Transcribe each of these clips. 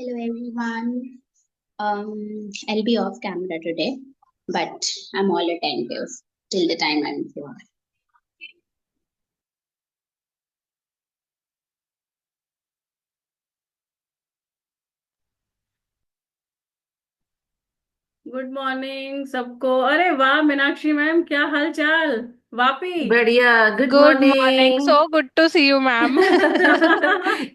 Hello everyone. I'll be off camera today, but I'm all attentive till the time I'm here. Good morning सबको। अरे वाह Meenakshi ma'am, क्या हाल चाल। वापी। बढ़िया। Good Good morning. Morning. So good to see you, ma'am.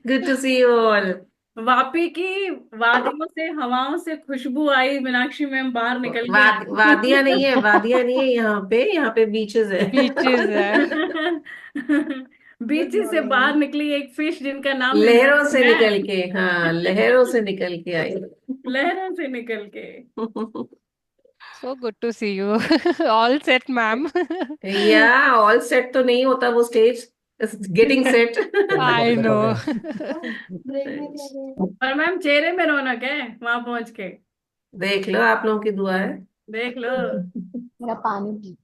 Good to see you all. Vapi की वादियों से हवाओं से खुशबू आई, मीनाक्षी मैम बाहर निकल के वादियां नहीं है, आई। वादियां नहीं है, यहाँ पे बीचेस है। Beaches है। बीच गुड से बाहर मॉर्निंग। निकली एक फिश जिनका नाम है लहरों से निकल मैम। के, हाँ, लहरों से निकल के आई। लहरों से निकल के। So good to see you. All set, ma'am. या ऑल सेट तो नहीं होता, वो stage getting set. I know. और मैम चेहरे में रौनक है वहां पहुंच के। देख लो, आप लोगों की दुआ है। देख लो। मेरा पानी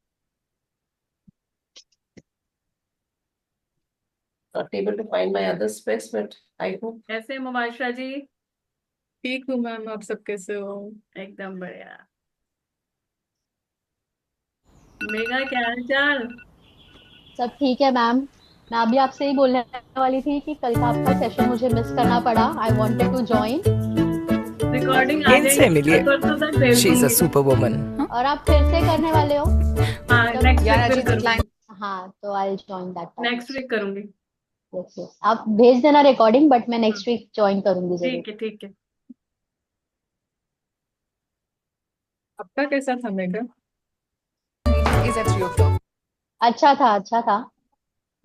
Not able to find my other specs, but I hope. कैसे मुबाशरा जी। ठीक हूँ मैम, आप सब कैसे हो? एकदम बढ़िया। मेघा क्या हाल चाल। सब ठीक है मैम। मैं अभी आपसे ही बोलने वाली थी कि कल का आपका सेशन मुझे मिस करना पड़ा। I wanted to join recording आ इनसे जाएगी, मिलिए। कल परसों तक भेज शी इज अ दूंगी। Super woman. और आप फिर से करने वाले हो। हाँ मतलब नेक्स्ट वीक यार फिर अजीत करूंगी। लाइन। हाँ, तो I join that time. Next week करूंगी। यस यस, आप भेज देना रिकॉर्डिंग, बट मैं नेक्स्ट वीक ज्वाइन करूंगी जरूर। ठीक है ठीक है। आपका कैसा था मेगा? Is at 3 o'clock. अच्छा था, अच्छा था।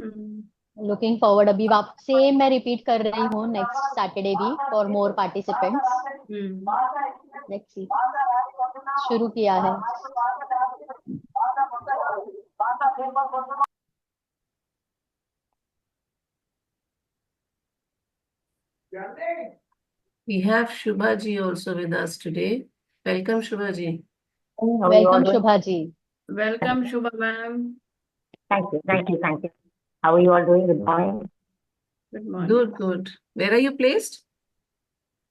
हम्म। Looking forward. अभी आप सेम मैं रिपीट कर रही हूँ नेक्स्ट सैटरडे भी for more participants. Hmm. Let's see, शुरू किया है। We have Shubha ji also with us today. Welcome, Shubha ji. How are you all welcome doing? Shubha ji. Welcome Shubh ma'am. Thank you. How are you all doing? Good morning. Good morning. Good, good. Where are you placed?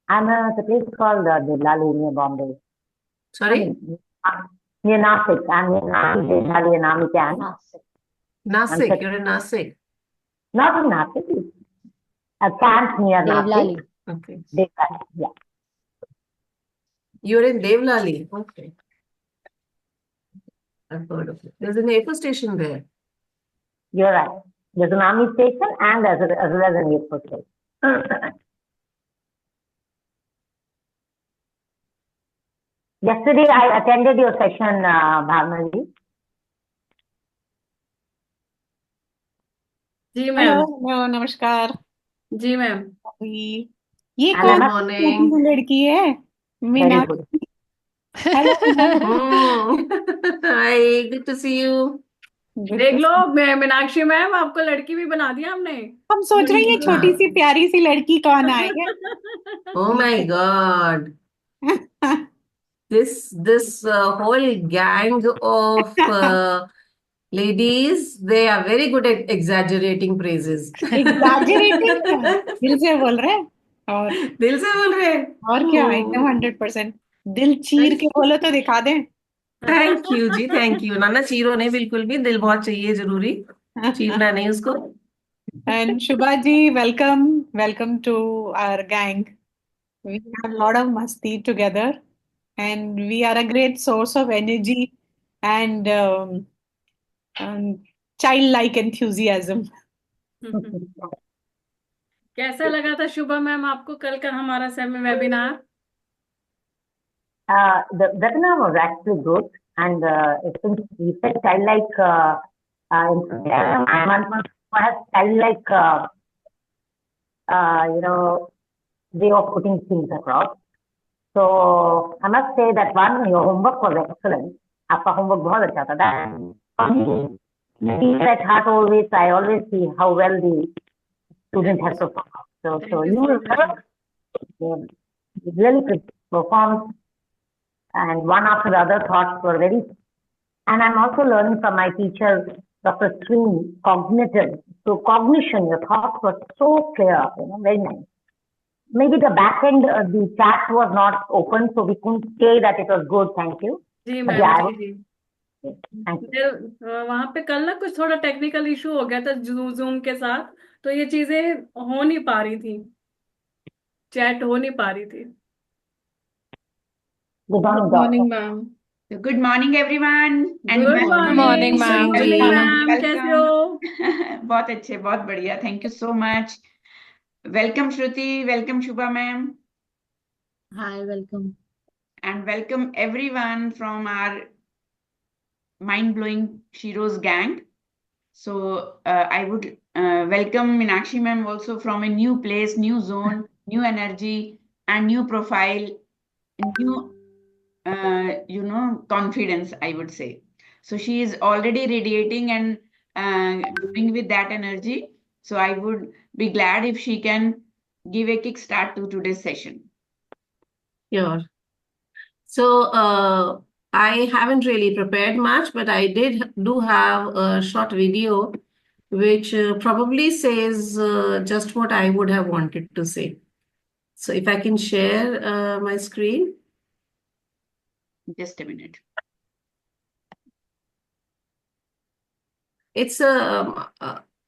I'm at a place called Delali near Bombay. I Sorry? mean, near Nashik. I'm near Nashik, Delali and Amican. हाँ sir. I'm Nasik. set, You're in Nasik. not in Nashik, it's a camp near Devlali. Nashik. Okay. Devlali, yeah, You're in Devlali. Okay. I've heard of it. There's an airport station there. you're right. There's an army station and as well as an airport station. Yesterday I attended your session, Bhavna ji. जी hello ma'am. Hello नमस्कार। जी ma'am. ये And कौन Good I'm सी छोटी morning. सी लड़की है? very Meena. good. Hello ma'am. Hmm. Hi, good to see you. Good देख टू लो सी। मीनाक्षी मैम, आपको लड़की भी बना दिया हमने। हम सोच रहे हैं ये छोटी हाँ. सी प्यारी सी लड़की कौन आई है। Oh my God. This whole gang of ladies, they are very good at exaggerating praises. Exaggerating दिल से बोल रहे हैं। और दिल से बोल रहे हैं। और क्या, एकदम 100%। दिल चीर के बोलो तो दिखा दें। थैंक यू जी, थैंक यू। ना ना, चीरो नहीं, बिल्कुल भी। दिल बहुत चाहिए, जरूरी। चीरना नहीं उसको। And Shubha ji, welcome welcome to our gang. We have a lot of masti together, and we are a great source of energy and childlike enthusiasm. कैसा लगा था शुभा मैम आपको कल का हमारा semi webinar. The webinar was actually good, and since you said childlike, I'm almost childlike, way of putting things across. So I must say that one, your homework was excellent. आपका homework बहुत अच्छा था. That at heart always, I always see how well the student has performed. So thank you you so much. really performed, and one after the other thoughts were very. And I'm also learning from my teacher, Dr. Srini, cognitive. So cognition, your thoughts were so clear, very nice. maybe the back end, the chat was not open, so we couldn't say that it was good. Thank you. जी But ma'am yeah, जी thank you. वहां पे कल ना कुछ थोड़ा technical issue हो गया था जूम के साथ, तो ये चीजें हो नहीं पा रही थी, चैट हो नहीं पा रही थी। Good morning, Good morning, doctor. ma'am. So good morning everyone and good welcome. Morning ma'am. Suniti Welcome. Ma'am, कैसे हो? बहुत अच्छे, बहुत बढ़िया, thank you so much. Welcome Shruti, welcome Shubha ma'am, Hi, welcome. and welcome everyone from our mind-blowing Shiro's gang. So I would welcome Meenakshi ma'am also from a new place, new zone, new energy, and new profile, new confidence, I would say. So she is already radiating and going with that energy. So I would be glad if she can give a kick start to today's session. Sure. So I haven't really prepared much, but I do have a short video which probably says just what I would have wanted to say. So if I can share my screen. Just a minute. It's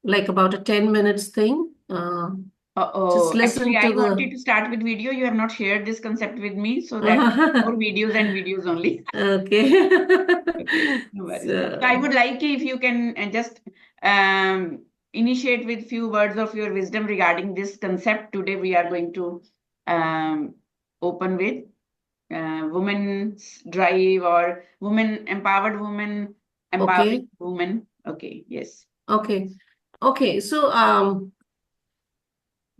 like about a 10 minutes thing. Just listen Actually, to I wanted to start with video. You have not shared this concept with me, so that more videos and videos only. Okay. Okay, no worries. So- So I would like if you can just initiate with few words of your wisdom regarding this concept. Today we are going to open with women's drive or empowered women, empowering women. Okay, yes. Okay. So,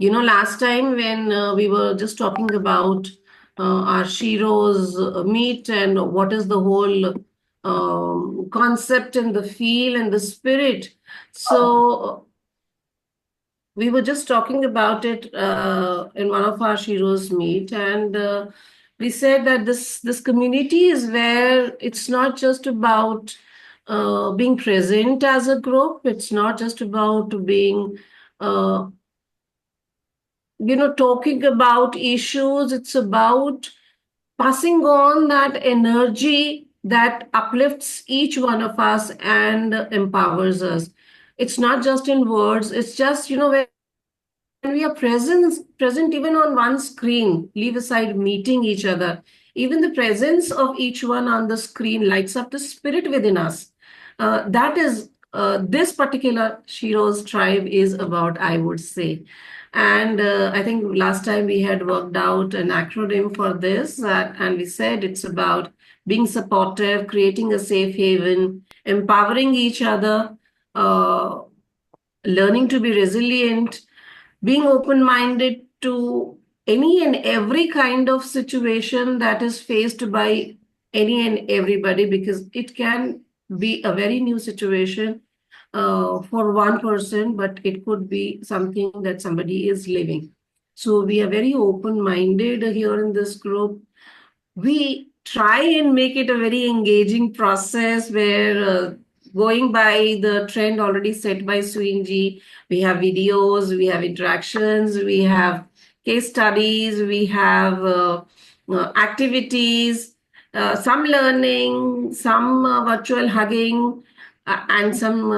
last time when we were just talking about our Shiro's meet and what is the whole concept and the feel and the spirit. So, we were just talking about it in one of our Shiro's meet, and we said that this community is where it's not just about being present as a group. It's not just about being, talking about issues. It's about passing on that energy that uplifts each one of us and empowers us. It's not just in words. It's just, when we are present even on one screen, leave aside meeting each other, even the presence of each one on the screen lights up the spirit within us. That is this particular Shiro's tribe is about, I would say. And I think last time we had worked out an acronym for this, and we said it's about being supportive, creating a safe haven, empowering each other, learning to be resilient, being open-minded to any and every kind of situation that is faced by any and everybody, because it can be a very new situation for one person, but it could be something that somebody is living. So we are very open-minded here in this group. We try and make it a very engaging process where going by the trend already set by Swinji, we have videos, we have interactions, we have case studies, we have activities, some learning, some virtual hugging, and some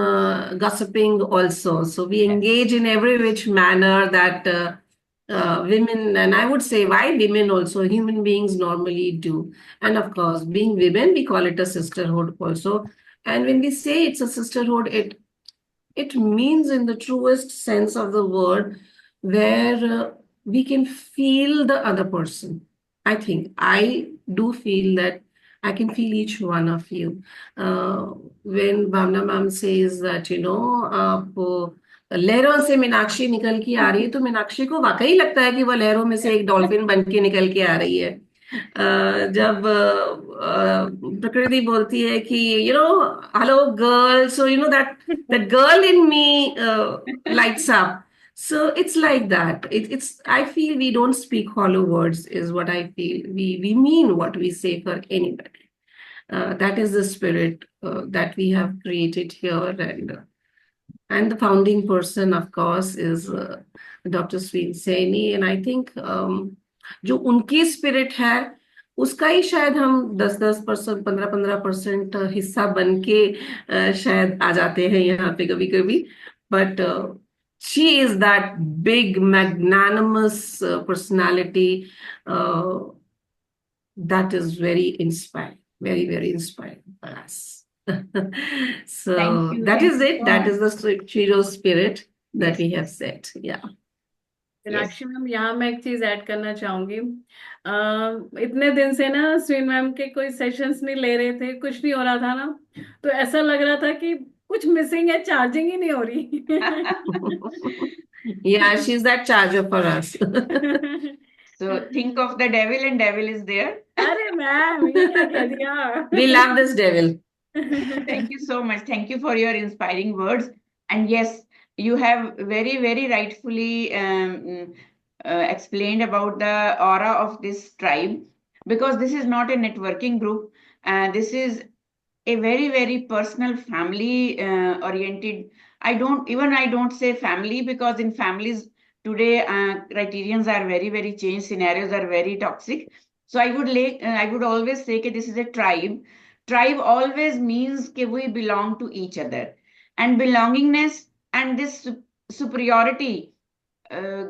gossiping also. So we engage in every which manner that women, and I would say why women also, human beings normally do. And of course, being women, we call it a sisterhood also. And when we say it's a sisterhood, it means in the truest sense of the word, where we can feel the other person. I think I do feel that I can feel each one of you. When Bhavna ma'am says that, आप लहरों से मीनाक्षी निकल के आ रही है, तो मीनाक्षी को वाकई लगता है कि वो लहरों में से एक डॉल्फिन बन के निकल के आ रही है. जब प्रकृति बोलती है कि hello girl, so that girl in me lights up. So it's like that. I feel we don't speak hollow words, is what I feel. We mean what we say for anybody. That is the spirit that we have created here, and And the founding person, of course, is Dr. Sri Saini. And I think जो उनकी spirit है उसका ही शायद हम 10% 15% हिस्सा बन के शायद आ जाते हैं यहाँ पे कभी कभी. But she is that big magnanimous personality that is very inspiring, very, very inspiring for us. So Thank you. that Thank is you it. so That much. is the Chiro spirit that Yes, we have set. Yeah. Meenakshi ma'am, यहाँ मैं एक चीज add करना चाहूंगी. इतने दिन से ना स्विन मैम के कोई सेशंस नहीं ले रहे थे, कुछ नहीं हो रहा था ना, तो ऐसा लग रहा था कि कुछ मिसिंग है, चार्जिंग ही नहीं हो रही. Yeah, she's that charger for us. So think of the devil and devil is there. अरे मैम, ये क्या कह दिया. We love this devil. Thank you so much. Thank you for your inspiring words. And yes, you have very, very rightfully explained about the aura of this tribe, because this is not a networking group. This is a very, very personal, family oriented. I don't say family, because in families today, criterions are very, very changed. Scenarios are very toxic. So I would always say that this is a tribe. Tribe always means that we belong to each other, and belongingness and this superiority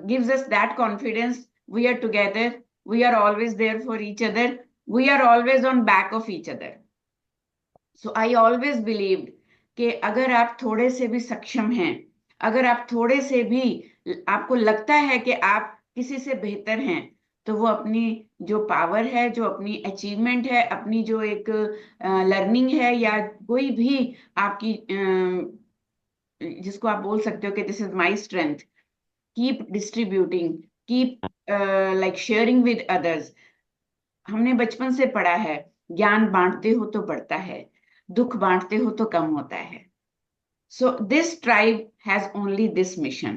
gives us that confidence. We are together. We are always there for each other. We are always on back of each other. So I always believed कि अगर आप थोड़े से भी सक्षम हैं, अगर आप थोड़े से भी आपको लगता है कि आप किसी से बेहतर हैं, तो वो अपनी जो पावर है, जो अपनी अचीवमेंट है, अपनी जो एक लर्निंग है, या कोई भी आपकी जिसको आप बोल सकते हो कि this is my strength, keep distributing, keep like sharing with others. हमने बचपन से पढ़ा है, ज्ञान बांटते हो तो बढ़ता है, दुख बांटते हो तो कम होता है. So this tribe has only this mission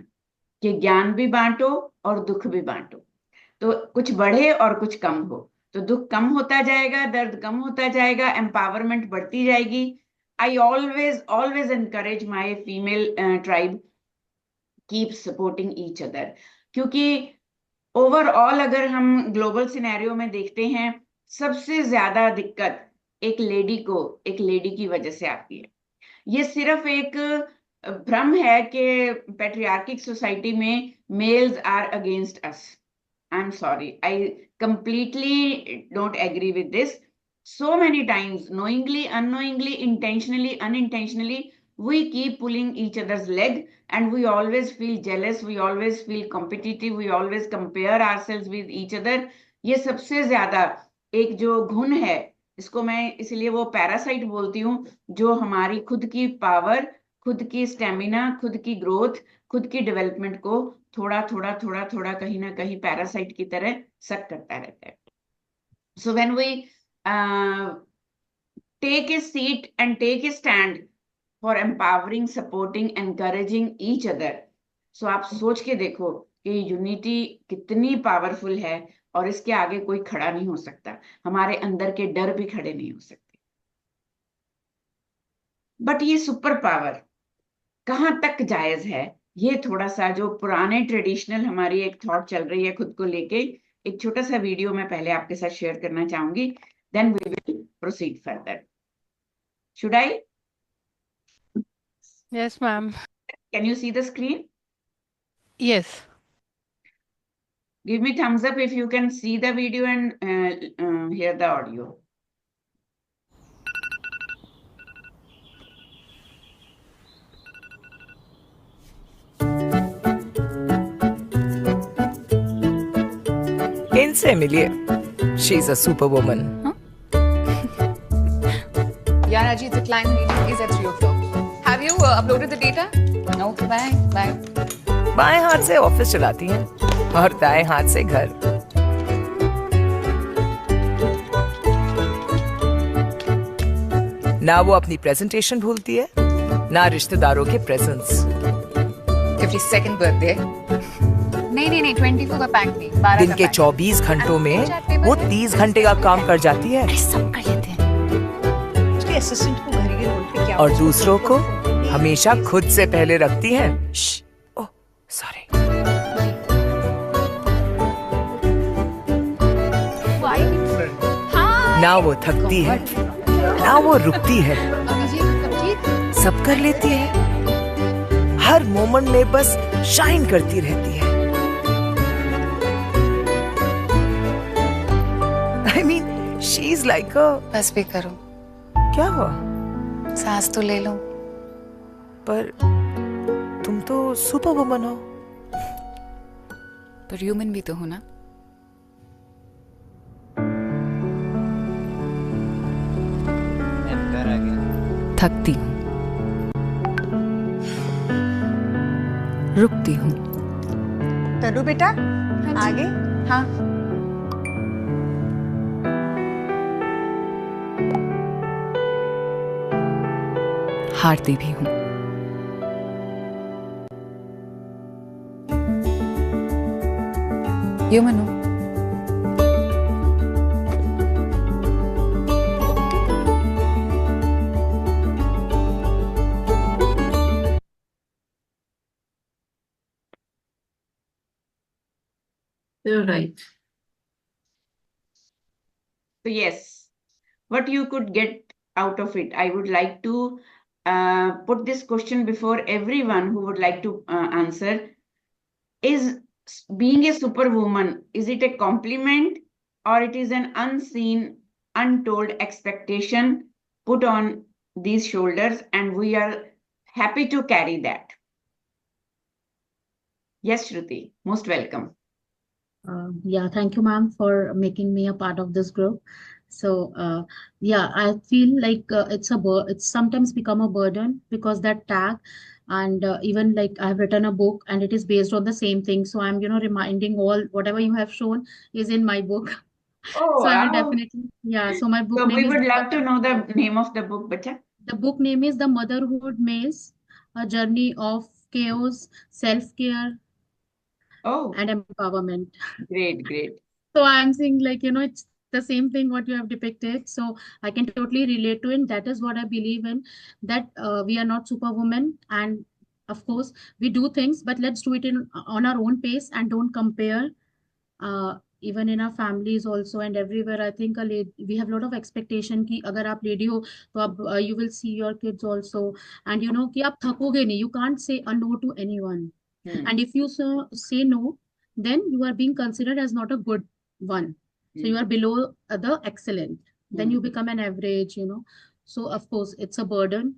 कि ज्ञान भी बांटो और दुख भी बांटो, तो कुछ बढ़े और कुछ कम हो, तो दुख कम होता जाएगा, दर्द कम होता जाएगा, एम्पावरमेंट बढ़ती जाएगी. I always encourage my female tribe, keep supporting each other, क्योंकि ओवरऑल अगर हम ग्लोबल सिनेरियो में देखते हैं, सबसे ज्यादा दिक्कत एक लेडी की वजह से आती है. ये सिर्फ एक भ्रम है कि पैट्रियार्किक सोसाइटी में males are against us. I am sorry, I completely don't agree with this. So many times, knowingly, unknowingly, intentionally, unintentionally, we keep pulling each other's leg, and we always feel jealous, we always feel competitive, we always compare ourselves with each other. ये सबसे ज्यादा एक जो गुण है, इसको मैं इसलिए वो पैरासाइट बोलती हूँ, जो हमारी खुद की पावर, खुद की स्टेमिना, खुद की ग्रोथ, खुद की डेवलपमेंट को थोड़ा थोड़ा कहीं ना कहीं पैरासाइट की तरह सक करता रहता है. So when we take a seat and take a stand for empowering, supporting, encouraging each other, so आप सोच के देखो कि यूनिटी कितनी पावरफुल है, और इसके आगे कोई खड़ा नहीं हो सकता. हमारे अंदर के डर भी खड़े नहीं हो सकते. बट ये सुपर पावर कहाँ तक जायज है, ये थोड़ा सा जो पुराने ट्रेडिशनल हमारी एक थॉट चल रही है खुद को लेके, एक छोटा सा वीडियो मैं पहले आपके साथ शेयर करना चाहूंगी. Then we will proceed further. Should I? Yes, ma'am. Can you see the screen? Yes. Give me thumbs up if you can see the video and hear the audio. इनसे मिलिए. She's a superwoman. Yeah, Raji, the client meeting is at 3 o'clock. Have you uploaded the data? Okay, bye. बाएं हाथ से office चलाती हैं और दाएं हाथ से घर. ना वो अपनी प्रेजेंटेशन भूलती है, ना रिश्तेदारों के प्रेजेंस. 52nd birthday. नहीं 24 का पैक नहीं, 12 दिन का के पैक. 24 घंटों में वो 30 घंटे का काम कर जाती है, अरे सब कर लेते हैं. उसके असिस्टेंट को घर के रोल पे क्या और दूसरों को हमेशा खुद से पहले रखती हैं। Oh sorry. ना वो थकती है ना वो रुकती है, सब कर लेती है, हर मोमेंट में बस शाइन करती रहती है। I mean she is like अ। बस भी करो, क्या हुआ? सांस तो ले लो। पर तुम तो सुपर वुमन हो। पर ह्यूमन भी तो हो ना। थकती हूँ, रुकती हूँ। तनु बेटा, आगे। हाँ, हारती भी हूँ। ह्यूमन हूँ। You're right. So yes, what you could get out of it. I would like to put this question before everyone who would like to answer. Is being a superwoman, is it a compliment or it is an unseen, untold expectation put on these shoulders, and we are happy to carry that? Yes, Shruti, most welcome. Yeah, thank you, ma'am, for making me a part of this group. So, yeah, I feel like it's sometimes become a burden because that tag, and even like I've written a book and it is based on the same thing. So I'm, reminding all whatever you have shown is in my book. Oh, So I will wow. definitely, yeah. So my book So name we is would love to know the name of the book, Bacha. The book name is The Motherhood Maze, a journey of chaos, self-care, Oh, and empowerment. great, great. So I'm saying, like, it's the same thing what you have depicted. So I can totally relate to it. That is what I believe in, that we are not superwoman. And of course, we do things, but let's do it on our own pace and don't compare. Even in our families also and everywhere, I think we have a lot of expectation कि अगर आप lady हो तो आप you will see your kids also, and कि आप थकोगे नहीं. You can't say a no to anyone. And if you say no, then you are being considered as not a good one. So you are below the excellent. Then you become an average. So of course it's a burden.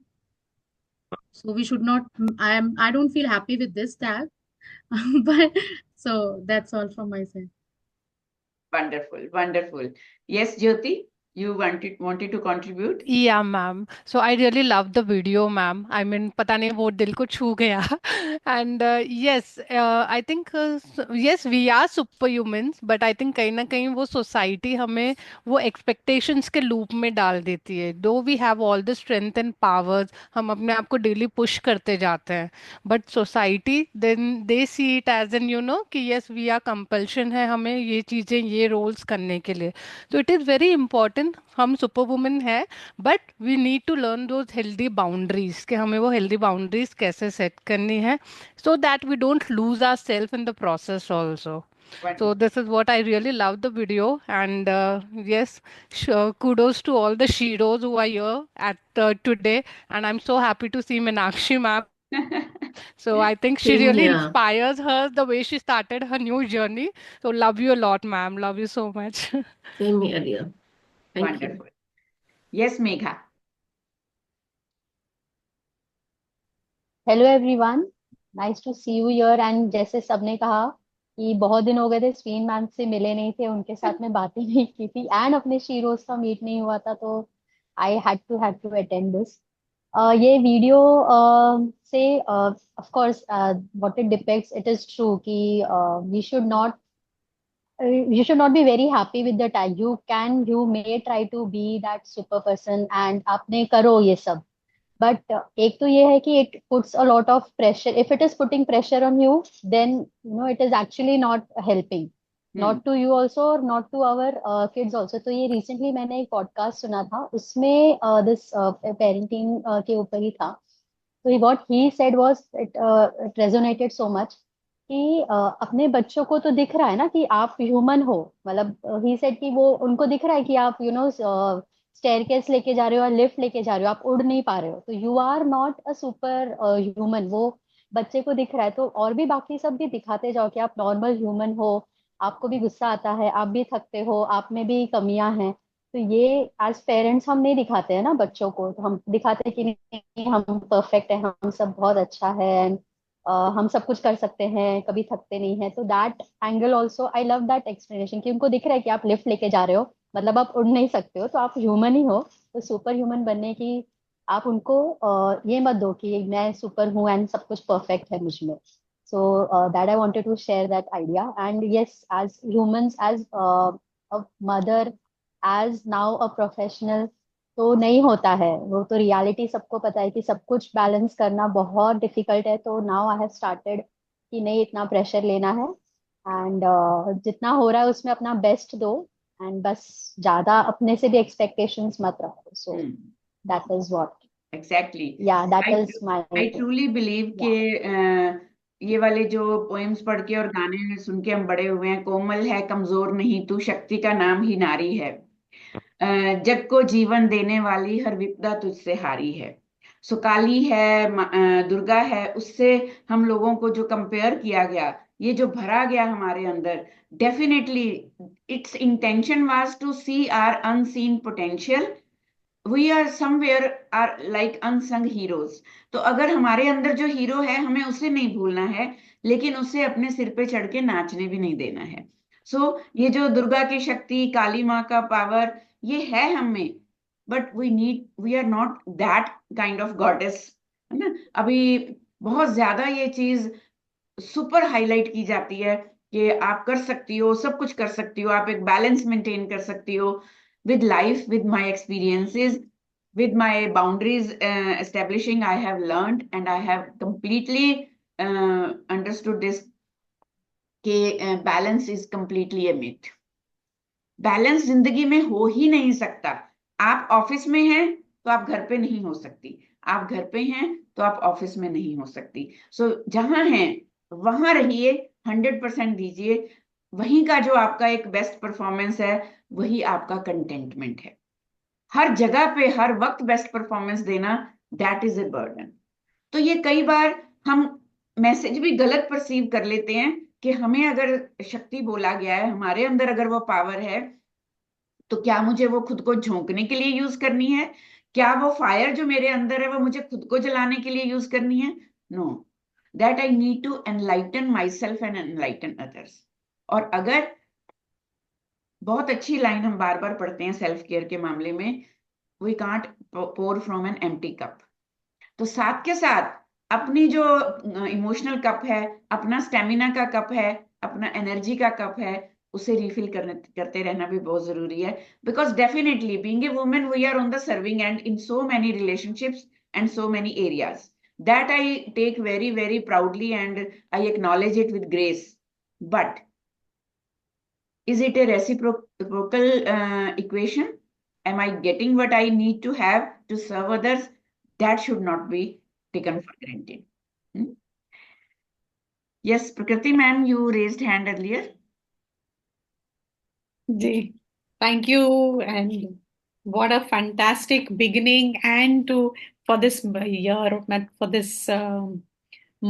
So we should not. I don't feel happy with this tag, but so that's all from my side. Wonderful, wonderful. Yes, Jyoti, you wanted to contribute? Yeah, ma'am. So I really love the video, ma'am. I mean, पता नहीं वो दिल को छू गया. And yes, I think yes, we are superhumans, but I think कहीं ना कहीं वो society हमें वो expectations के loop में डाल देती है. Though we have all the strength and powers, हम अपने आप को daily push करते जाते हैं. But society then they see it as an कि yes, we are compulsion है हमें ये चीजें ये roles करने के लिए. So it is very important. हम superwoman है, but we need to learn those healthy boundaries कि हमें वो healthy boundaries कैसे set करनी है, so that we don't lose ourselves in the process also. So this is what I really love the video, and yes, kudos to all the Shiros who are here at today, and I'm so happy to see Meenakshi ma'am. So I think she Same really here. inspires her the way she started her new journey. So love you a lot, ma'am. Love you so much. Same here, dear. Thank you. Wonderful. Yes, Megha. Hello everyone, nice to see you here. And जैसे सबने कहा कि बहुत दिन हो गए थे, Swinney ma'am से मिले नहीं थे, उनके साथ में बातें नहीं की थी, एंड अपने शीरोज का मीट नहीं हुआ था, तो I had to attend this. ये वीडियो से of course what it depicts, it is true कि we should not you should not be very happy with the tag. You may try to be that super person and आपने करो ये सब. But एक तो ये है कि it puts a lot of pressure. If it is putting pressure on you, then it is actually not helping. Not to you also, or not to our kids also. तो ये recently मैंने एक podcast सुना था, उसमें this parenting के ऊपर ही था. तो what he said was it resonated so much कि अपने बच्चों को तो दिख रहा है ना कि आप ह्यूमन हो, मतलब ही सेड कि वो उनको दिख रहा है कि आप स्टेयरकेस लेके जा रहे हो और लिफ्ट लेके जा रहे हो, आप उड़ नहीं पा रहे हो, तो you are not a superhuman, वो बच्चे को दिख रहा है। तो और भी बाकी सब भी दिखाते जाओ कि आप नॉर्मल ह्यूमन हो, आपको भी गुस्सा आता है, आप भी थकते हो, आप में भी कमियां हैं। तो ये एज पेरेंट्स हम नहीं दिखाते हैं ना बच्चों को, तो हम दिखाते हैं कि नहीं हम परफेक्ट है, हम सब बहुत अच्छा है, and, हम सब कुछ कर सकते हैं, कभी थकते नहीं है। तो that angle also I love that explanation कि उनको दिख रहा है कि आप लिफ्ट लेके जा रहे हो, मतलब आप उड़ नहीं सकते हो, तो आप ह्यूमन ही हो। तो सुपर ह्यूमन बनने की आप उनको ये मत दो कि मैं सुपर हूँ एंड सब कुछ परफेक्ट है मुझ में। So that I wanted to share that idea. And yes, as humans, as a mother, as now a professional, तो नहीं होता है वो, तो रियलिटी सबको पता है कि सब कुछ बैलेंस करना बहुत डिफिकल्ट है। तो नाउ आई हैव स्टार्टेड कि नहीं इतना प्रेशर लेना है, एंड जितना हो रहा है उसमें अपना बेस्ट दो, एंड बस ज्यादा अपने से भी एक्सपेक्टेशंस मत रखो। So that is what Exactly. या that I is my I truly believe कि ये वाले जो पोएम्स पढ़ के और गाने सुन के हम बड़े हुए हैं, कोमल है कमजोर नहीं तू, शक्ति का नाम ही नारी है, जग को जीवन देने वाली हर विपदा तुझसे हारी है। सो काली है, दुर्गा है, उससे हम लोगों को जो कंपेयर किया गया, ये जो भरा गया हमारे अंदर, definitely it's intention was to see our unseen potential. We are somewhere are like unsung heroes. तो अगर हमारे अंदर जो हीरो है हमें उसे नहीं भूलना है, लेकिन उसे अपने सिर पे चढ़ के नाचने भी नहीं देना है। ये जो दुर्गा की शक्ति, काली माँ का पावर, ये है हमें, but we are not that kind of goddess, है ना। अभी बहुत ज्यादा ये चीज सुपर हाईलाइट की जाती है कि आप कर सकती हो, सब कुछ कर सकती हो, आप एक बैलेंस मेंटेन कर सकती हो with life, with my experiences, with my boundaries establishing. I have learned and I have completely understood this कि balance is completely a myth. Balance जिंदगी में हो ही नहीं सकता। आप ऑफिस में हैं तो आप घर पे नहीं हो सकती, आप घर पे हैं तो आप ऑफिस में नहीं हो सकती। जहां हैं वहां रहिए, 100% दीजिए, वहीं का जो आपका एक बेस्ट परफॉर्मेंस है वही आपका कंटेंटमेंट है। हर जगह पे हर वक्त बेस्ट परफॉर्मेंस देना, दैट इज ए बर्डन। तो ये कई बार हम मैसेज भी गलत परसीव कर लेते हैं कि हमें अगर शक्ति बोला गया है, हमारे अंदर अगर वो पावर है, तो क्या मुझे वो खुद को झोंकने के लिए यूज करनी है? क्या वो फायर जो मेरे अंदर है वो मुझे खुद को जलाने के लिए यूज करनी है? No, that I need to enlighten myself and enlighten others. और अगर बहुत अच्छी लाइन हम बार बार पढ़ते हैं सेल्फ केयर के मामले में, we can't pour from an empty cup. तो साथ के साथ अपनी जो इमोशनल कप है, अपना स्टेमिना का कप है, अपना एनर्जी का कप है, उसे रिफिल करते रहना भी बहुत जरूरी है। Because definitely being a women we are on the serving and in so many relationships and so many areas, that I take very very proudly and I acknowledge it with grace. But is it a reciprocal equation? Am I getting what I need to have to serve others? That should not be taken for granted. Yes, Prakriti ma'am, you raised hand earlier. जी, thank you, and what a fantastic beginning and for this year, for this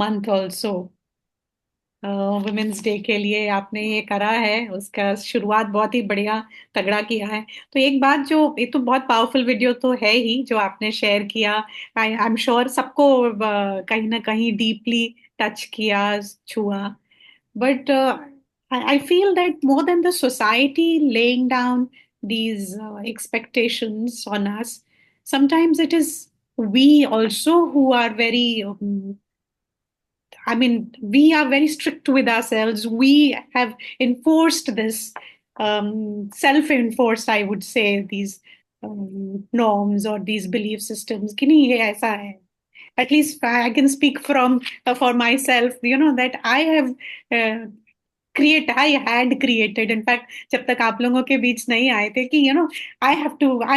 month also. Women's Day के लिए आपने ये करा है, उसका शुरुआत बहुत ही बढ़िया तगड़ा किया है। तो एक बात जो, ये तो बहुत पावरफुल वीडियो तो है ही जो आपने शेयर किया, आई एम श्योर सबको कहीं ना कहीं डीपली टच किया, छुआ। But I feel that more than the society laying down these expectations on us, sometimes it is we also who are very we are very strict with ourselves. We have enforced this, self-enforced, I would say, these norms or these belief systems. कि नहीं ये ऐसा है. At least I can speak for myself, that I have create, I had created. In fact, जब तक आप लोगों के बीच नहीं आए थे कि I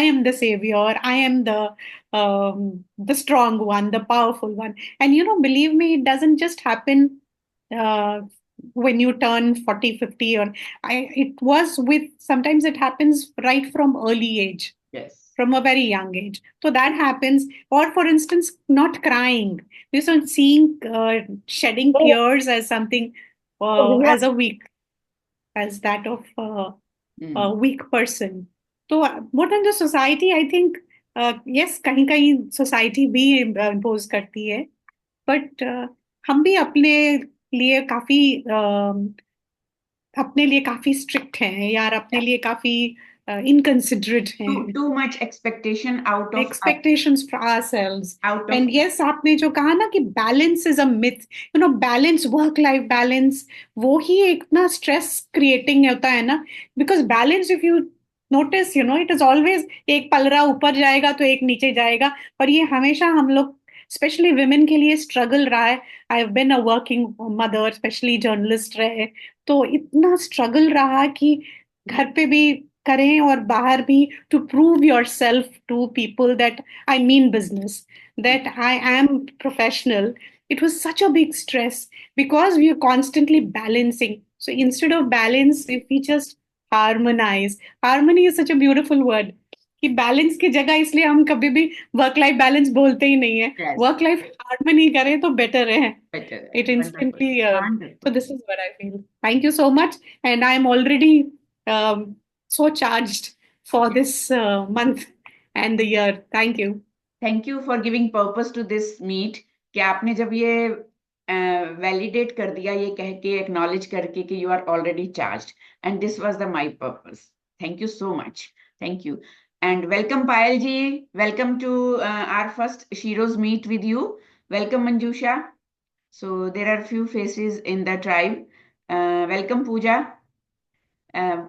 am the savior, I am the strong one, the powerful one. And believe me, it doesn't just happen uh, when you turn 40, 50, it was sometimes it happens right from early age. Yes. From a very young age. So that happens. Or for instance, not crying. This on seeing shedding tears as something as a weak, as that of a weak person. So what in the society, I think, yes, कहीं society भी impose करती है, but हम भी अपने लिए काफी strict हैं यार, अपने लिए काफी inconsiderate हैं. Too much expectation expectations for ourselves. Out of And yes, आपने जो कहा ना कि balance is a myth. Balance, work-life balance, वो ही एक ना stress creating होता है ना. Because balance, if you notice, it is always एक पलड़ा ऊपर जाएगा तो एक नीचे जाएगा. पर ये हमेशा हम लोग, especially women के लिए struggle रहा है. I have been a working mother, especially journalist रहे. तो इतना struggle रहा कि घर पे भी करें और बाहर भी, to prove yourself to people that I mean business, that I am professional. It was such a big stress because we are constantly balancing. So instead of balance, if we just harmonize, harmony is such a beautiful word. कि balance की जगह इसलिए हम कभी भी work life balance बोलते ही नहीं है. वर्क लाइफ हार्मनी करें तो बेटर है. It instantly. So this is what I feel. Thank you so much, and I am already so charged for this month and the year. Thank you. Thank you for giving purpose to this meet. कि आपने जब ये validate कर दिया, ये कह के acknowledge करके कि you are already charged, and this was my purpose. Thank you so much. Thank you. And welcome Payal ji. Welcome to our first Sheroes meet with you. Welcome Manjusha. So there are few faces in the tribe. Welcome Pooja.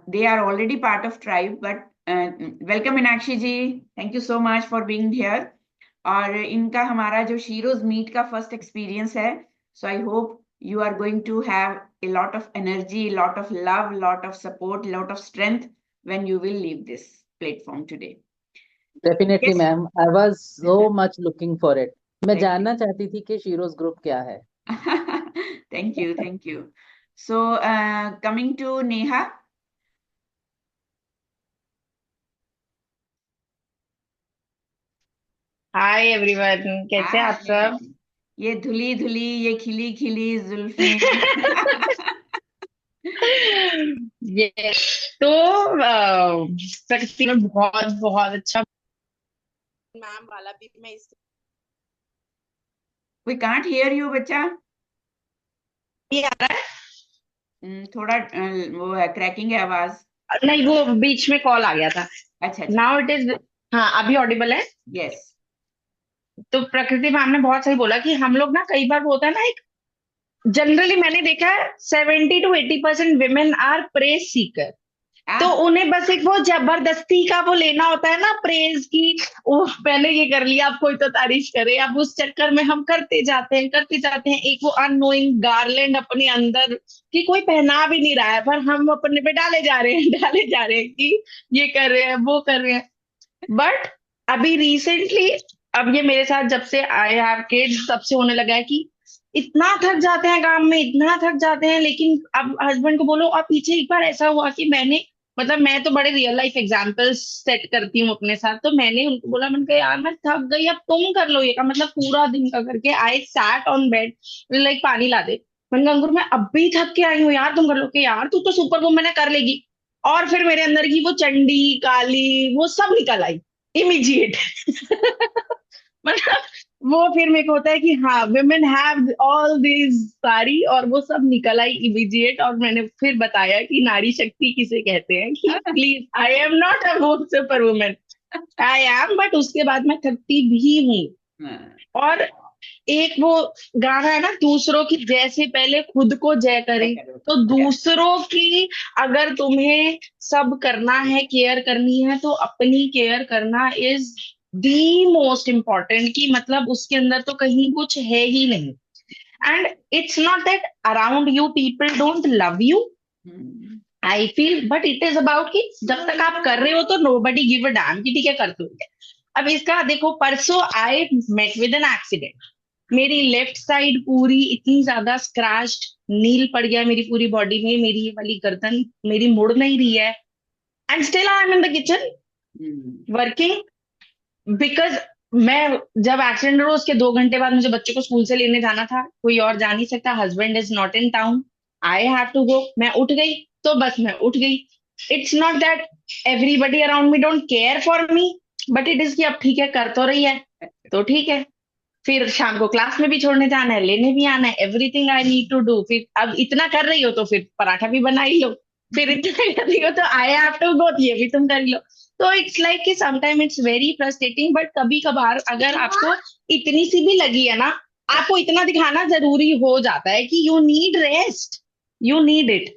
They are already part of tribe, but welcome Meenakshi ji. Thank you so much for being here. और इनका हमारा जो Sheroes meet का first experience है. So I hope you are going to have a lot of energy, a lot of love, lot of support, lot of strength when you will leave this platform today. Definitely, Yes. ma'am. I was so much looking for it. मैं जानना चाहती थी कि Sheroes group क्या है. Thank you, thank you. So coming to Neha. Hi everyone, कैसे हैं आप सब? ये धुली धुली, ये खिली खिली जुल्फें. यस, तो प्रकृति में बहुत बहुत अच्छा मैम वाला भी मैं इस We can't hear you बच्चा. ये आ रहा है? थोड़ा वो है, क्रैकिंग है आवाज. नहीं, वो बीच में कॉल आ गया था. अच्छा. Now it is. हाँ, अभी ऑडिबल है? यस. तो प्रकृति मैम ने बहुत सही बोला कि हम लोग ना कई बार होता है ना, एक जनरली मैंने देखा है 70 to 80% women are praise seeker. तो उन्हें बस एक वो जबरदस्ती का वो लेना होता है ना प्रेज की, ओह मैंने ये कर लिया, अब कोई तो तारीफ करे. अब उस चक्कर में हम करते जाते हैं. एक वो अननोइंग गार्लैंड अपने अंदर कि कोई पहना भी नहीं रहा है, पर हम अपने पे डाले जा रहे हैं कि ये कर रहे हैं, वो कर रहे हैं. बट अभी रिसेंटली, अब ये मेरे साथ जब से आई हैव किड्स तब से होने लगा है कि इतना थक जाते हैं काम में, इतना थक जाते हैं. लेकिन अब हस्बैंड को बोलो. और पीछे एक बार ऐसा हुआ कि मैं तो बड़े रियल लाइफ एग्जांपल्स सेट करती हूँ अपने साथ. तो मैंने उनको बोला, मैंने कहा यार मैं थक गई, अब तुम कर लो ये का, मतलब पूरा दिन का करके. I sat on bed, like पानी ला दे. मैंने कहा अंकुर मैं अब भी थक के आई हूँ यार, तुम कर लो. कि यार तू तो सुपर वुमन है, कर लेगी. और फिर मेरे अंदर की वो चंडी काली वो सब निकल आई इमीडिएट. मतलब वो फिर मेरे को होता है कि हाँ, women have all these सारी, और वो सब निकल आई इमीडिएट. और मैंने फिर बताया कि नारी शक्ति किसे कहते हैं, कि please I am not a super woman, I am, but उसके बाद मैं थकती भी हूँ. और एक वो गाना है ना, दूसरों की जैसे पहले खुद को जय करें. तो दूसरों की अगर तुम्हें सब करना है, केयर करनी है, तो अपनी केयर करना इज दी मोस्ट इम्पॉर्टेंट. कि मतलब उसके अंदर तो कहीं कुछ है ही नहीं. And it's not that around you people don't love you, I feel, but it is about कि जब तक आप कर रहे हो तो नोबडी गिव अ डैम कि ठीक है कर दो। अब इसका देखो, परसों I met with an accident, मेरी लेफ्ट साइड पूरी इतनी ज्यादा स्क्रैच्ड, नील पड़ गया मेरी पूरी बॉडी में, मेरी ये वाली गर्दन मेरी मुड़ नहीं रही है, and still I am in the kitchen working, because मैं जब एक्सीडेंट हुआ उसके 2 घंटे बाद मुझे बच्चे को स्कूल से लेने जाना था, कोई और जा नहीं सकता, husband is not in town, I have to go, मैं उठ गई तो बस मैं उठ गई। It's not that everybody around me don't care for me, but it is कि अब ठीक है कर तो रही है तो ठीक है, फिर शाम को क्लास में भी छोड़ने जाना है, लेने भी आना है, everything I need to do, फिर अब इतना कर रही हो तो फिर पराठा भी बना ही लो, फिर इतना कर रही हो तो आई हैव टू गो, ये भी तुम कर लो। तो इट्स लाइक कि sometime it's very frustrating, but कभी कभार अगर आपको इतनी सी भी लगी है ना, आपको इतना दिखाना जरूरी हो जाता है कि you need rest, you need it,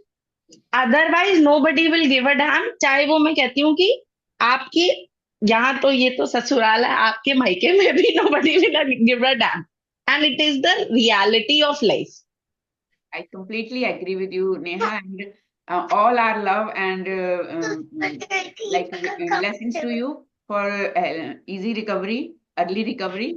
otherwise nobody will give a dam. चाहे वो मैं कहती हूँ कि आपकी यहाँ तो ये तो ससुराल है, आपके मायके में भी nobody will give a damn, and it is the reality of life. I completely agree with you, Neha, and all our love and like blessings to you for easy recovery, early recovery,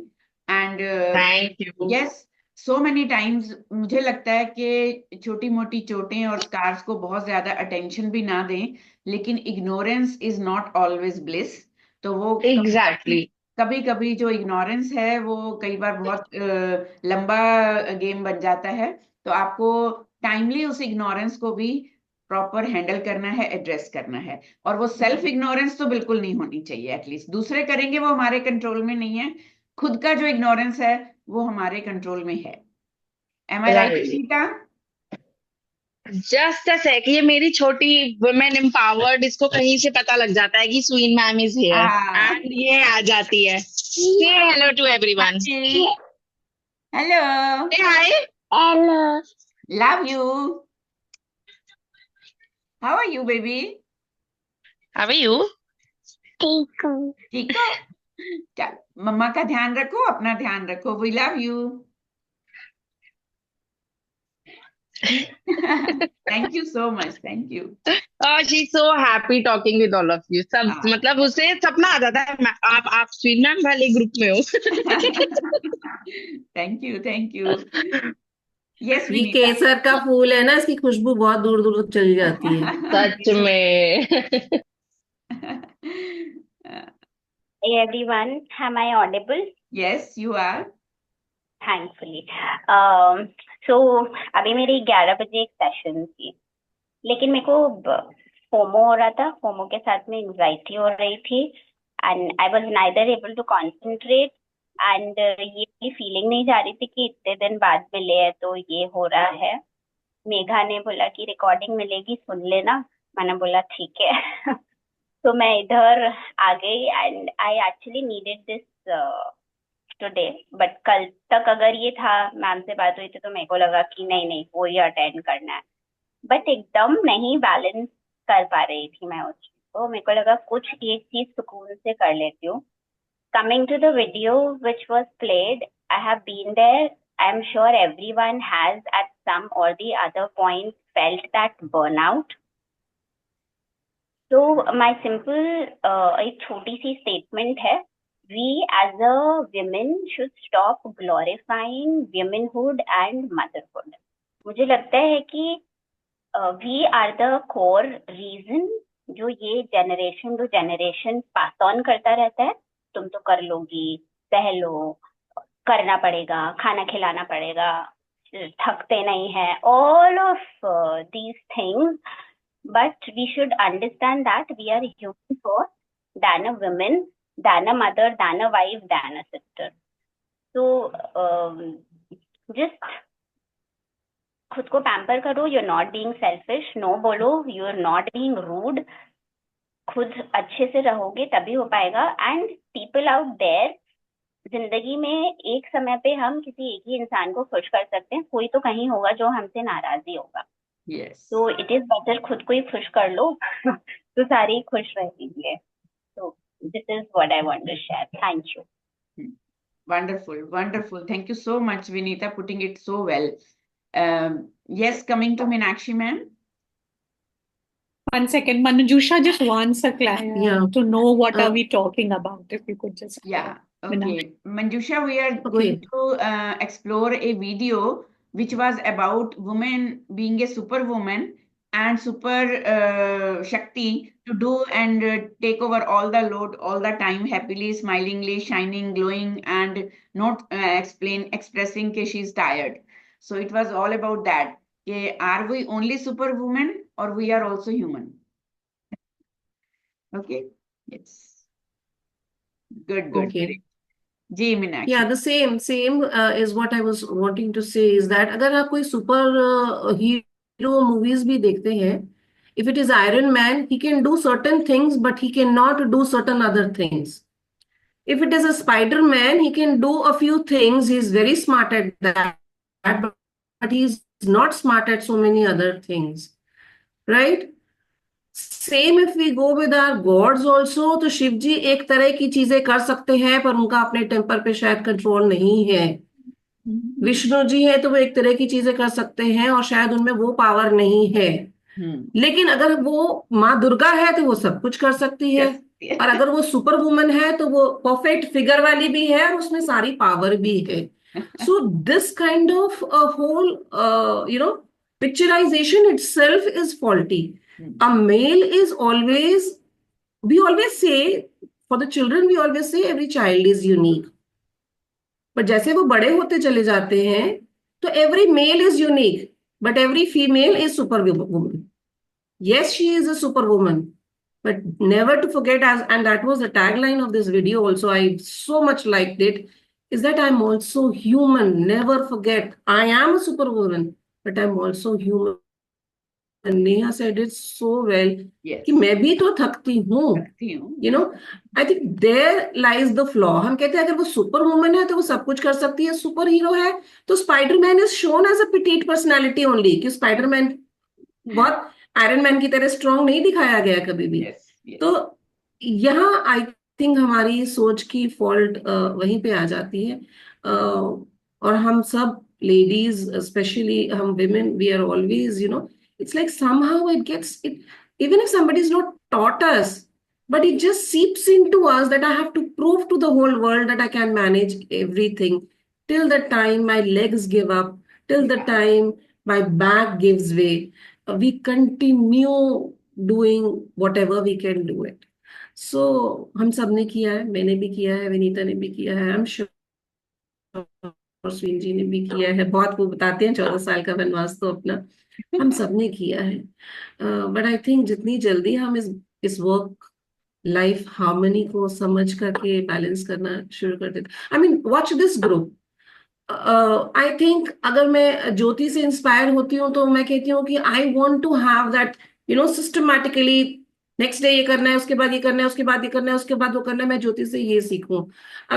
and thank you. Yes, so many times मुझे लगता है कि छोटी मोटी चोटें और scars को बहुत ज्यादा अटेंशन भी ना दें, लेकिन ignorance is not always bliss. तो वो एग्जैक्टली कभी कभी जो इग्नोरेंस है वो कई बार बहुत लंबा गेम बन जाता है, तो आपको टाइमली उस इग्नोरेंस को भी प्रॉपर हैंडल करना है, एड्रेस करना है। और वो सेल्फ इग्नोरेंस तो बिल्कुल नहीं होनी चाहिए, एटलीस्ट दूसरे करेंगे वो हमारे कंट्रोल में नहीं है, खुद का जो इग्नोरेंस है वो हमारे कंट्रोल में है। Am I right Geeta? Just a sec, ये मेरी छोटी वुमेन एम्पावर्ड, इसको कहीं से पता लग जाता है कि Swinney ma'am is here and ये आ जाती है। से hello to everyone. Hello. Say hi. Hello. Love you. How are you baby? How are you? ठीक हूँ। ठीक हो? चल मम्मा का ध्यान रखो, अपना ध्यान रखो। We love you. Thank you so much. Thank you. Oh, she's so happy talking with all of you. सब मतलब उसे सपना आ जाता है आप स्वीन मैम वाले ग्रुप में हो। Thank you. Thank you. Yes, ये केसर का फूल है ना, इसकी खुशबू बहुत दूर दूर तक चली जाती है। सच में। Hey everyone, am I audible? Yes, you are. Thankfully. So अभी मेरी 11 बजे एक सेशन थी, लेकिन मेरे को फोमो हो रहा था, फोमो के साथ में एंजाइटी हो रही थी, and I was neither able to concentrate, एंड ये फीलिंग नहीं जा रही थी कि इतने दिन बाद मिले हैं तो ये हो रहा है। मेघा ने बोला कि रिकॉर्डिंग मिलेगी, सुन लेना, मैंने बोला ठीक है। तो मैं इधर आ गई, and I actually needed this today, but कल तक अगर ये था, मैम से बात हुई थी तो मेरे को लगा कि नहीं नहीं वो ही अटेंड करना है, बट एकदम नहीं बैलेंस कर पा रही थी मैं उस चीज को। मेरे को लगा कुछ एक चीज सुकून से कर लेती हूँ। Coming to the video which was played, I have been there, I am sure everyone has at some or the other point felt that burnout. तो माय सिंपल एक छोटी सी स्टेटमेंट है, we as a women should stop glorifying womanhood and motherhood. मुझे लगता है कि we are the core reason जो ये generation to generation pass on करता रहता है, तुम तो कर लोगी, सह लो, करना पड़ेगा, खाना खिलाना पड़ेगा, थकते नहीं है, all of these things, but we should understand that we are human first, than a woman, than a mother, than a wife, than a sister. So just खुद को पैम्पर करो, you're not being selfish, no बोलो, you're not being rude, खुद अच्छे से रहोगे तभी हो पाएगा। एंड पीपल आउट देयर, जिंदगी में एक समय पे हम किसी एक ही इंसान को खुश कर सकते हैं, कोई तो कहीं होगा जो हमसे नाराज ही होगा। तो इट इज बेटर खुद को ही खुश कर लो तो सारे खुश रह लीजिए। तो this is what I want to share. Thank you. Wonderful, wonderful. Thank you so much, Vinita, putting it so well. Yes, coming to Meenakshi ma'am. 1 second, Manjusha, just once a Yeah. to know what are Uh, we talking about, if you could just Yeah, Meenakshi. okay. Manjusha, we are going to explore a video which was about women being a superwoman and super Shakti to do and take over all the load all the time, happily, smilingly, shining, glowing, and not expressing that she's tired. So it was all about that. Are we only superwoman or we are also human? Okay, yes. Good, good. Okay. Ji Meenakshi. Yeah, the same is what I was wanting to say is that अगर आप कोई super hero movies भी देखते हैं, if it is Iron Man, he can do certain things, but he cannot do certain other things. If it is a Spider-Man, he can do a few things. He's very smart at that, but he's not smart at so many other things, right? Same if we go with our gods also, तो शिव जी एक तरह की चीजें कर सकते हैं पर उनका अपने टेम्पर पे शायद कंट्रोल नहीं है. विष्णु जी है तो वो एक तरह की चीजें कर सकते हैं और शायद उनमें वो पावर नहीं है. लेकिन अगर वो माँ दुर्गा है तो वो सब कुछ कर सकती है, और अगर वो सुपर वुमन है तो वो परफेक्ट फिगर वाली भी है और उसमें सारी पावर भी है. So this kind of whole picturisation itself is faulty. A male is always, we always say, for the children, we always say every child is unique. But जैसे वो बड़े होते चले जाते हैं, तो every male is unique, but every female is superwoman. Yes, she is a superwoman, but never to forget, and that was the tagline of this video also, I so much liked it, is that I'm also human. Never forget, I am a superwoman, but I'm also human. Neha said it so well कि मैं भी तो थकती हूँ. You know, I think there lies the flaw. हम कहते हैं अगर वो सुपर वुमन है तो वो सब कुछ कर सकती है, सुपर हीरो है तो Spiderman is shown as a petite personality only, कि स्पाइडरमैन बहुत आयरन मैन की तरह स्ट्रॉन्ग नहीं दिखाया गया कभी भी. तो यहाँ आई थिंक हमारी सोच की फॉल्ट वहीं पे आ जाती है. और हम सब लेडीज, स्पेशली हम women, we are always it's like somehow it gets it, even if somebody's not taught us, but it just seeps into us that I have to prove to the whole world that I can manage everything till the time my legs give up, till the time my back gives way. We continue doing whatever we can do it. So हम सब ने किया है, मैंने भी किया है, विनीता ने भी किया है, I'm sure और स्वीन जी ने भी किया है. बहुत वो बताते हैं 14 साल का वनवास तो अपना हम सब ने किया है. बट आई थिंक जितनी जल्दी हम इस वर्क लाइफ हार्मनी को समझ करके बैलेंस करना शुरू कर देते. I mean watch this group. I think अगर मैं ज्योति से इंस्पायर होती हूँ तो मैं कहती हूँ कि I want to have that systematically, next day ये करना है, उसके बाद ये करना है, उसके बाद ये करना है, उसके बाद वो करना है. मैं ज्योति से ये सीखूं.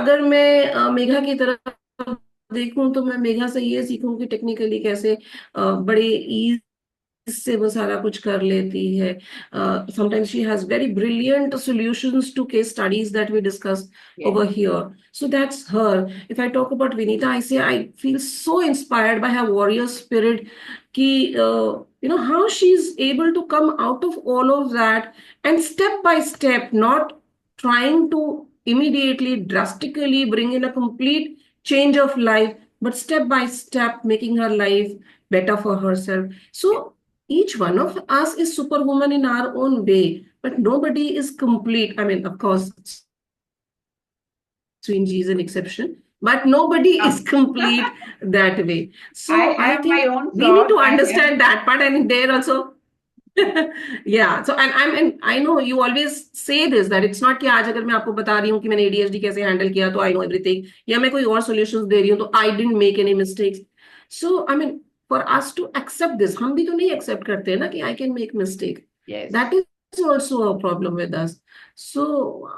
अगर मैं मेघा की तरफ देखूं तो मैं मेघा से ये सीखूं कि टेक्निकली कैसे बड़े ईज से वो सारा कुछ कर लेती है. Sometimes she has very brilliant solutions to case studies that we discussed over here. So that's her. If I talk about Vinita, I say I feel so inspired by her warrior spirit. Ki, how she's able to come out of all of that and step by step, not trying to immediately, drastically bring in a complete change of life, but step by step making her life better for herself. So each one of us is superwoman in our own way, but nobody is complete. I mean, of course, Swinji is an exception, but nobody is complete that way. So I think we need to understand that part, and there also. Yeah, so and I know you always say this, that it's not कि आज अगर मैं आपको बता रही हूँ कि मैंने ADHD कैसे हैंडल किया तो I know everything, या मैं कोई और solutions दे रही हूँ तो I didn't make any mistakes. So I mean, for us to accept this, हम भी तो नहीं accept करते ना कि I can make mistake. Yes. That is also a problem with us. So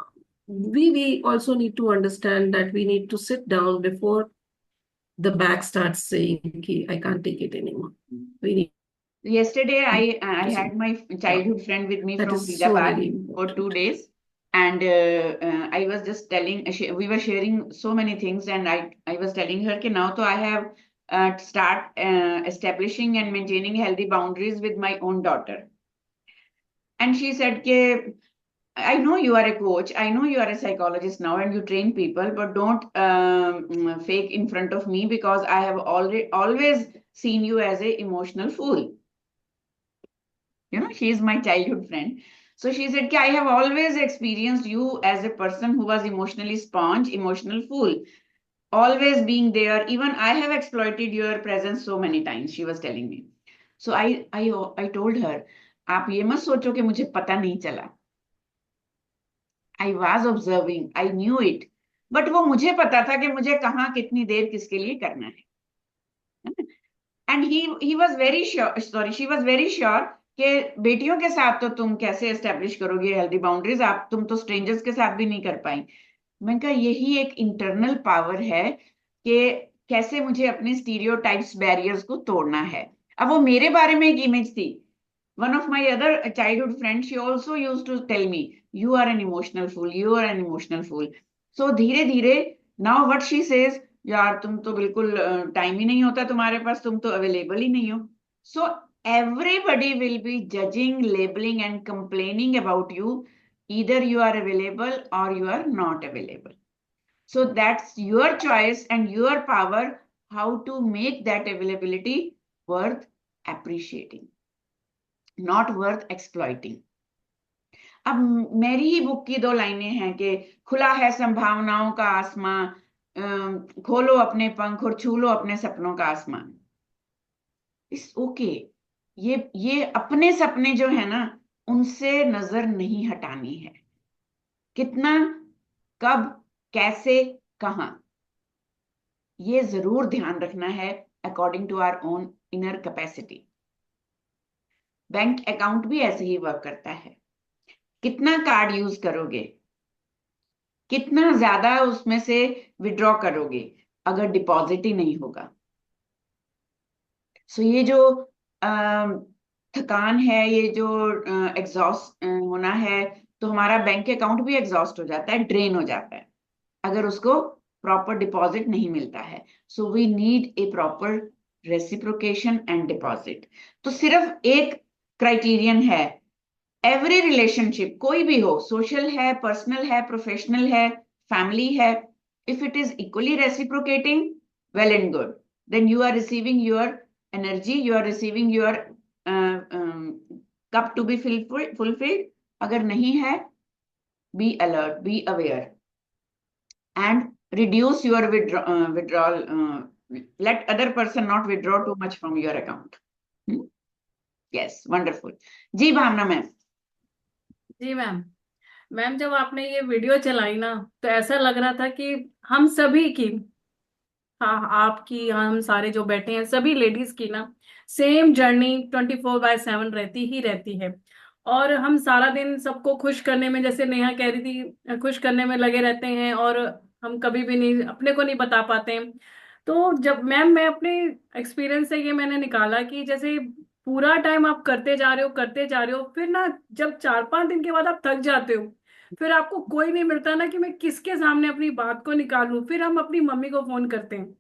we also need to understand that we need to sit down before the back starts saying, okay, I can't take it anymore. We need. Yesterday, I had my childhood friend with me from Hyderabad for 2 days, and I was just telling, we were sharing so many things, and I was telling her that now I have start establishing and maintaining healthy boundaries with my own daughter. And she said, "Ke, I know you are a coach, I know you are a psychologist now and you train people, but don't fake in front of me because I have always seen you as a emotional fool." You know, she is my childhood friend. So she said, I have always experienced you as a person who was emotionally sponge, emotional fool, always being there. Even I have exploited your presence so many times, she was telling me. So I told her, आप ये मत सोचो कि मुझे पता नहीं चला. I was observing, I knew it. But वो मुझे पता था कि मुझे कहाँ कितनी देर किसके लिए करना है. And he was very sure, sorry, she was very sure कि बेटियों के साथ तो तुम कैसे एस्टेब्लिश करोगे हेल्दी बाउंड्रीज, आप तुम तो स्ट्रेंजर्स के साथ भी नहीं कर पाई. मैंने कहा यही एक इंटरनल पावर है कि कैसे मुझे अपने स्टीरियोटाइप्स बैरियर्स को तोड़ना है. अब वो मेरे बारे में एक इमेज थी. One of my other childhood friends, she also used to tell me, you are an emotional fool, you are an emotional fool. So धीरे धीरे now what she says, यार तुम तो बिल्कुल टाइम ही नहीं होता तुम्हारे पास, तुम तो अवेलेबल ही नहीं हो. So everybody will be judging, labeling and complaining about you. Either you are available or you are not available. So that's your choice and your power how to make that availability worth appreciating, not worth exploiting. अब मेरी ही book की 2 लाइनें हैं कि खुला है संभावनाओं का आसमां, खोलो अपने पंख और छू लो अपने सपनों का आसमान. It's okay. ये अपने सपने जो है ना, उनसे नजर नहीं हटानी है. कितना, कब, कैसे, कहां, ये जरूर ध्यान रखना है according to our own inner capacity. Bank account भी ऐसे ही वर्क करता है. कितना कार्ड यूज करोगे, कितना ज्यादा उसमें से विड्रॉ करोगे अगर डिपॉजिट ही नहीं होगा. सो ये जो थकान है, ये जो एग्जॉस्ट होना है, तो हमारा बैंक अकाउंट भी एग्जॉस्ट हो जाता है, ड्रेन हो जाता है अगर उसको प्रॉपर डिपॉजिट नहीं मिलता है. So we need a proper reciprocation and deposit. तो सिर्फ एक क्राइटेरियन है. एवरी रिलेशनशिप कोई भी हो, सोशल है, पर्सनल है, प्रोफेशनल है, फैमिली है, if it is equally reciprocating, well and good, then you are receiving your energy, you are receiving your cup to be fulfilled. अगर नहीं है, be alert, be aware and reduce your withdrawal. Let other person not withdraw too much from your account. Yes, wonderful. जी Bhavna ma'am. जी ma'am जब आपने ये video चलाई ना, तो ऐसा लग रहा था कि हम सभी की, हाँ आपकी, हम सारे जो बैठे हैं सभी लेडीज की ना सेम जर्नी 24/7 रहती है. और हम सारा दिन सबको खुश करने में, जैसे नेहा कह रही थी, खुश करने में लगे रहते हैं और हम कभी भी नहीं अपने को नहीं बता पाते हैं. तो जब मैं अपने एक्सपीरियंस से ये मैंने निकाला कि जैसे पूरा टाइम आप करते जा रहे हो, फिर ना जब 4-5 दिन के बाद आप थक जाते हो, फिर आपको कोई नहीं मिलता ना कि मैं किसके सामने अपनी बात को निकालूं. फिर हम अपनी मम्मी को फोन करते हैं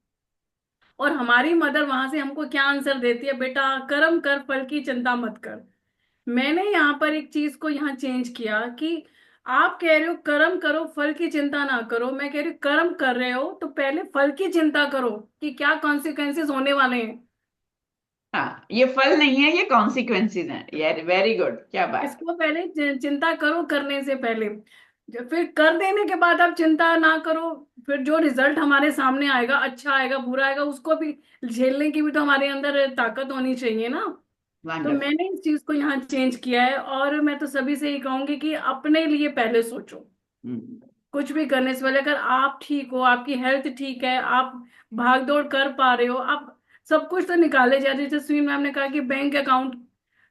और हमारी मदर वहां से हमको क्या आंसर देती है, बेटा कर्म कर, फल की चिंता मत कर. मैंने यहाँ पर एक चीज को यहाँ चेंज किया कि आप कह रहे हो कर्म करो, फल की चिंता ना करो. मैं कह रही हूँ कर्म कर रहे हो तो पहले फल की चिंता करो कि क्या कॉन्सिक्वेंसेस होने वाले हैं. हाँ, ये फल नहीं है, ये कॉन्सिक्वेंसेस हैं. यार वेरी गुड, क्या बात. इसको पहले चिंता करो करने से पहले. फिर कर देने के बाद आप चिंता ना करो. फिर जो रिजल्ट हमारे सामने आएगा, अच्छा आएगा बुरा आएगा, उसको भी झेलने की भी तो हमारे अंदर ताकत होनी चाहिए ना. तो मैंने इस चीज को यहाँ चेंज किया है. और मैं तो सभी से ये कहूंगी कि अपने लिए पहले सोचो. कुछ भी करने से पहले अगर आप ठीक हो, आपकी हेल्थ ठीक है, आप भाग दौड़ कर पा रहे हो, आप सब कुछ तो निकाले जा रहे. जैसे सुनील मैम ने कहा कि बैंक अकाउंट,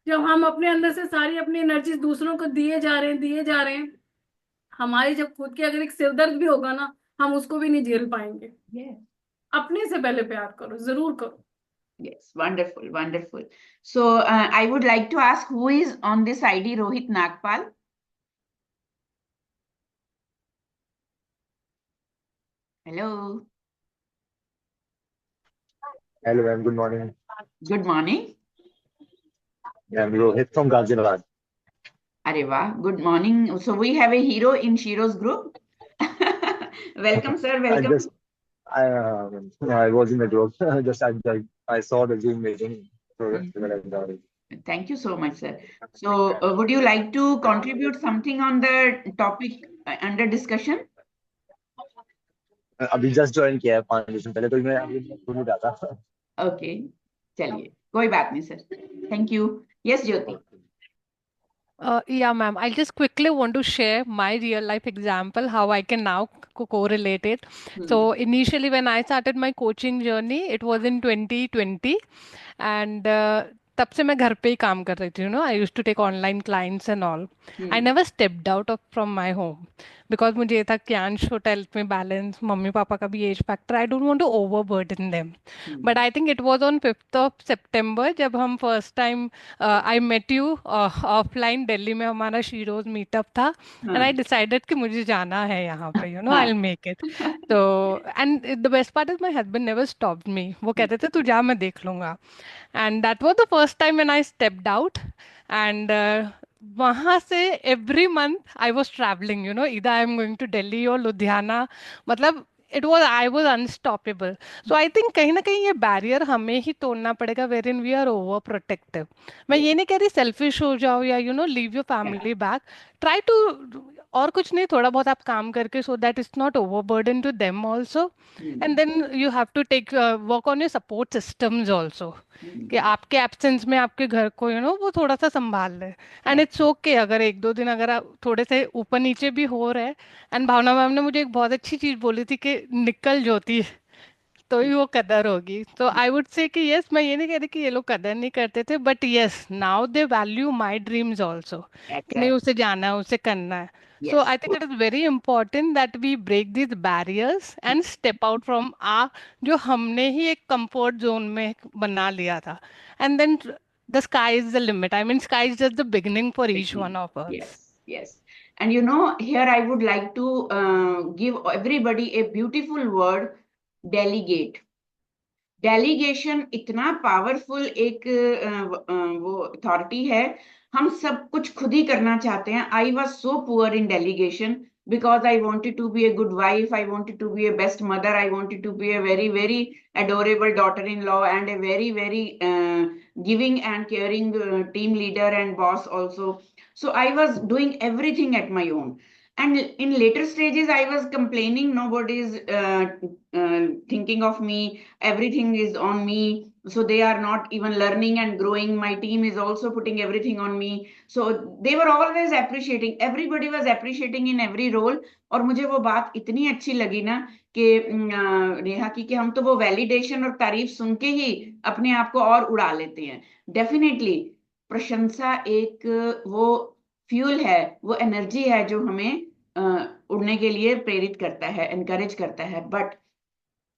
जब हम अपने अंदर से सारी अपनी एनर्जी दूसरों को दिए जा रहे हैं, हमारी जब खुद के अगर एक सिरदर्द भी होगा ना, हम उसको भी नहीं झेल पाएंगे. अपने से पहले प्यार करो, जरूर करो. Yes, wonderful, wonderful. So I would like to ask who is on this ID, Rohit Nagpal. Hello. Hello, ma'am. Good morning. Good morning. I'm Rohit from Ghaziabad. अरे वाह, good morning. So we have a hero in Shiro's group. Welcome, sir. I Welcome. just I was in the group. Just I saw the Zoom meeting, so that's what I done. Thank you so much, sir. So, would you like to contribute something on the topic under discussion? अभी just join किया है 5 दिन पहले, तो मैं अभी भूल ही रहा था. Okay, चलिए, कोई बात नहीं sir. Thank you. Yes, Jyoti. Yeah, ma'am. I just quickly want to share my real life example, how I can now correlate it. So initially, when I started my coaching journey, it was in 2020, and तब से मैं घर पे ही काम कर रही थी, I used to take online clients and all. I never stepped out from my home because मुझे ये था कि अंश हो हेल्थ में बैलेंस, मम्मी पापा का भी age factor, I don't want to overburden them. But I think it was on 5th of September जब हम first time I met you offline Delhi में, हमारा शीरोज मीटअप था, एंड आई डिसाइडेड कि मुझे जाना है यहाँ पे, आई विल मेक इट. तो and the best part is my husband never stopped me. वो कहते थे तू जा, मैं देख लूंगा. And that was the first time when I stepped out. And वहाँ से every month I was travelling, इधर I am going to Delhi और लुधियाना. मतलब I was unstoppable. So I think कहीं ना कहीं ये बैरियर हमें ही तोड़ना पड़ेगा, wherein we are over protective. मैं ये नहीं कह रही सेल्फिश हो जाओ या leave your family back. Try to, और कुछ नहीं, थोड़ा बहुत आप काम करके, so that it's not overburden to them also. And then you have to take work on your support systems also. कि आपके एब्सेंस में आपके घर को वो थोड़ा सा संभाल ले. एंड इट्स ओके अगर 1-2 दिन अगर आप थोड़े से ऊपर नीचे भी हो रहे. एंड भावना मैम ने मुझे एक बहुत अच्छी चीज बोली थी कि निकल ज्योति तो ही वो कदर होगी. तो आई वुड से कि यस, मैं ये नहीं कह रही कि ये लोग कदर नहीं करते थे, but yes, now they value my dreams also. नहीं, उसे जाना है, उसे करना है. So I think it is very important that we break these barriers and step out from जो हमने ही एक comfort zone में बना लिया था. And then the sky is the limit. I mean, sky is just the beginning for each one of us. Yes. And here I would like to give everybody a beautiful word, delegate. Delegation इतना powerful एक वो authority है. हम सब कुछ खुद ही करना चाहते हैं. I was so poor in delegation because I wanted to be a good wife, I wanted to be a best mother, I wanted to be a very, very adorable daughter-in-law and a very, very giving and caring team leader and boss also. So I was doing everything at my own. And in later stages, I was complaining, nobody is thinking of me, everything is on me. So they are not even learning and growing. My team is also putting everything on me. So they were always appreciating. Everybody was appreciating in every role. और मुझे वो बात इतनी अच्छी लगी ना कि नेहा की कि हम तो वो वैलिडेशन और तारीफ सुन के ही अपने आप को और उड़ा लेते हैं. डेफिनेटली प्रशंसा एक वो फ्यूल है, वो एनर्जी है जो हमें उड़ने के लिए प्रेरित करता है, एनकरेज करता है. बट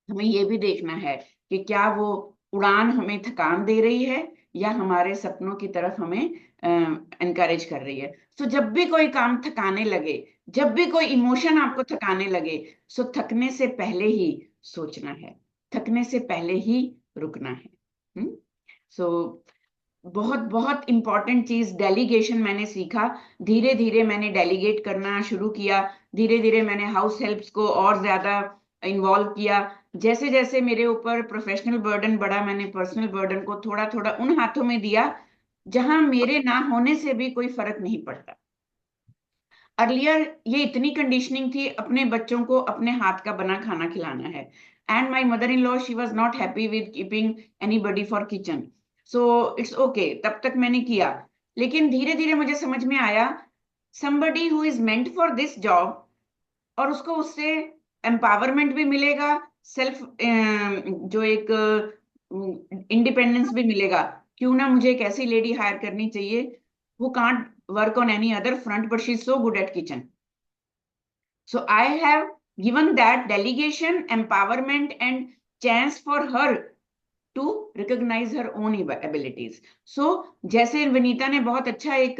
हमें ये भी देखना है कि क्या वो उड़ान हमें थकान दे रही है या हमारे सपनों की तरफ हमें एनकरेज कर रही है. सो जब भी कोई काम थकाने लगे, जब भी कोई इमोशन आपको थकाने लगे, सो थकने से पहले ही सोचना है, थकने से पहले ही रुकना है. सो बहुत बहुत इंपॉर्टेंट चीज डेलीगेशन मैंने सीखा. धीरे धीरे मैंने डेलीगेट करना शुरू किया. धीरे धीरे मैंने हाउस हेल्प्स को और ज्यादा इन्वॉल्व किया. जैसे जैसे मेरे ऊपर प्रोफेशनल बर्डन बढ़ा, मैंने पर्सनल बर्डन को थोड़ा थोड़ा उन हाथों में दिया जहां मेरे ना होने से भी कोई फर्क नहीं पड़ता. अर्लियर ये इतनी कंडीशनिंग थी, अपने बच्चों को अपने हाथ का बना खाना खिलाना है. And my mother in law, she was not happy with keeping anybody for kitchen. So it's okay, तब तक मैंने किया. लेकिन धीरे धीरे मुझे समझ में आया somebody who is meant for this job, और उसको उससे एम्पावरमेंट भी मिलेगा, सेल्फ जो एक इंडिपेंडेंस भी मिलेगा. क्यों ना मुझे एक ऐसी लेडी हायर करनी चाहिए who can't work on any other front but she's so good at kitchen. So I have given that delegation, empowerment and chance for her to recognize her own abilities. So जैसे विनीता ने बहुत अच्छा एक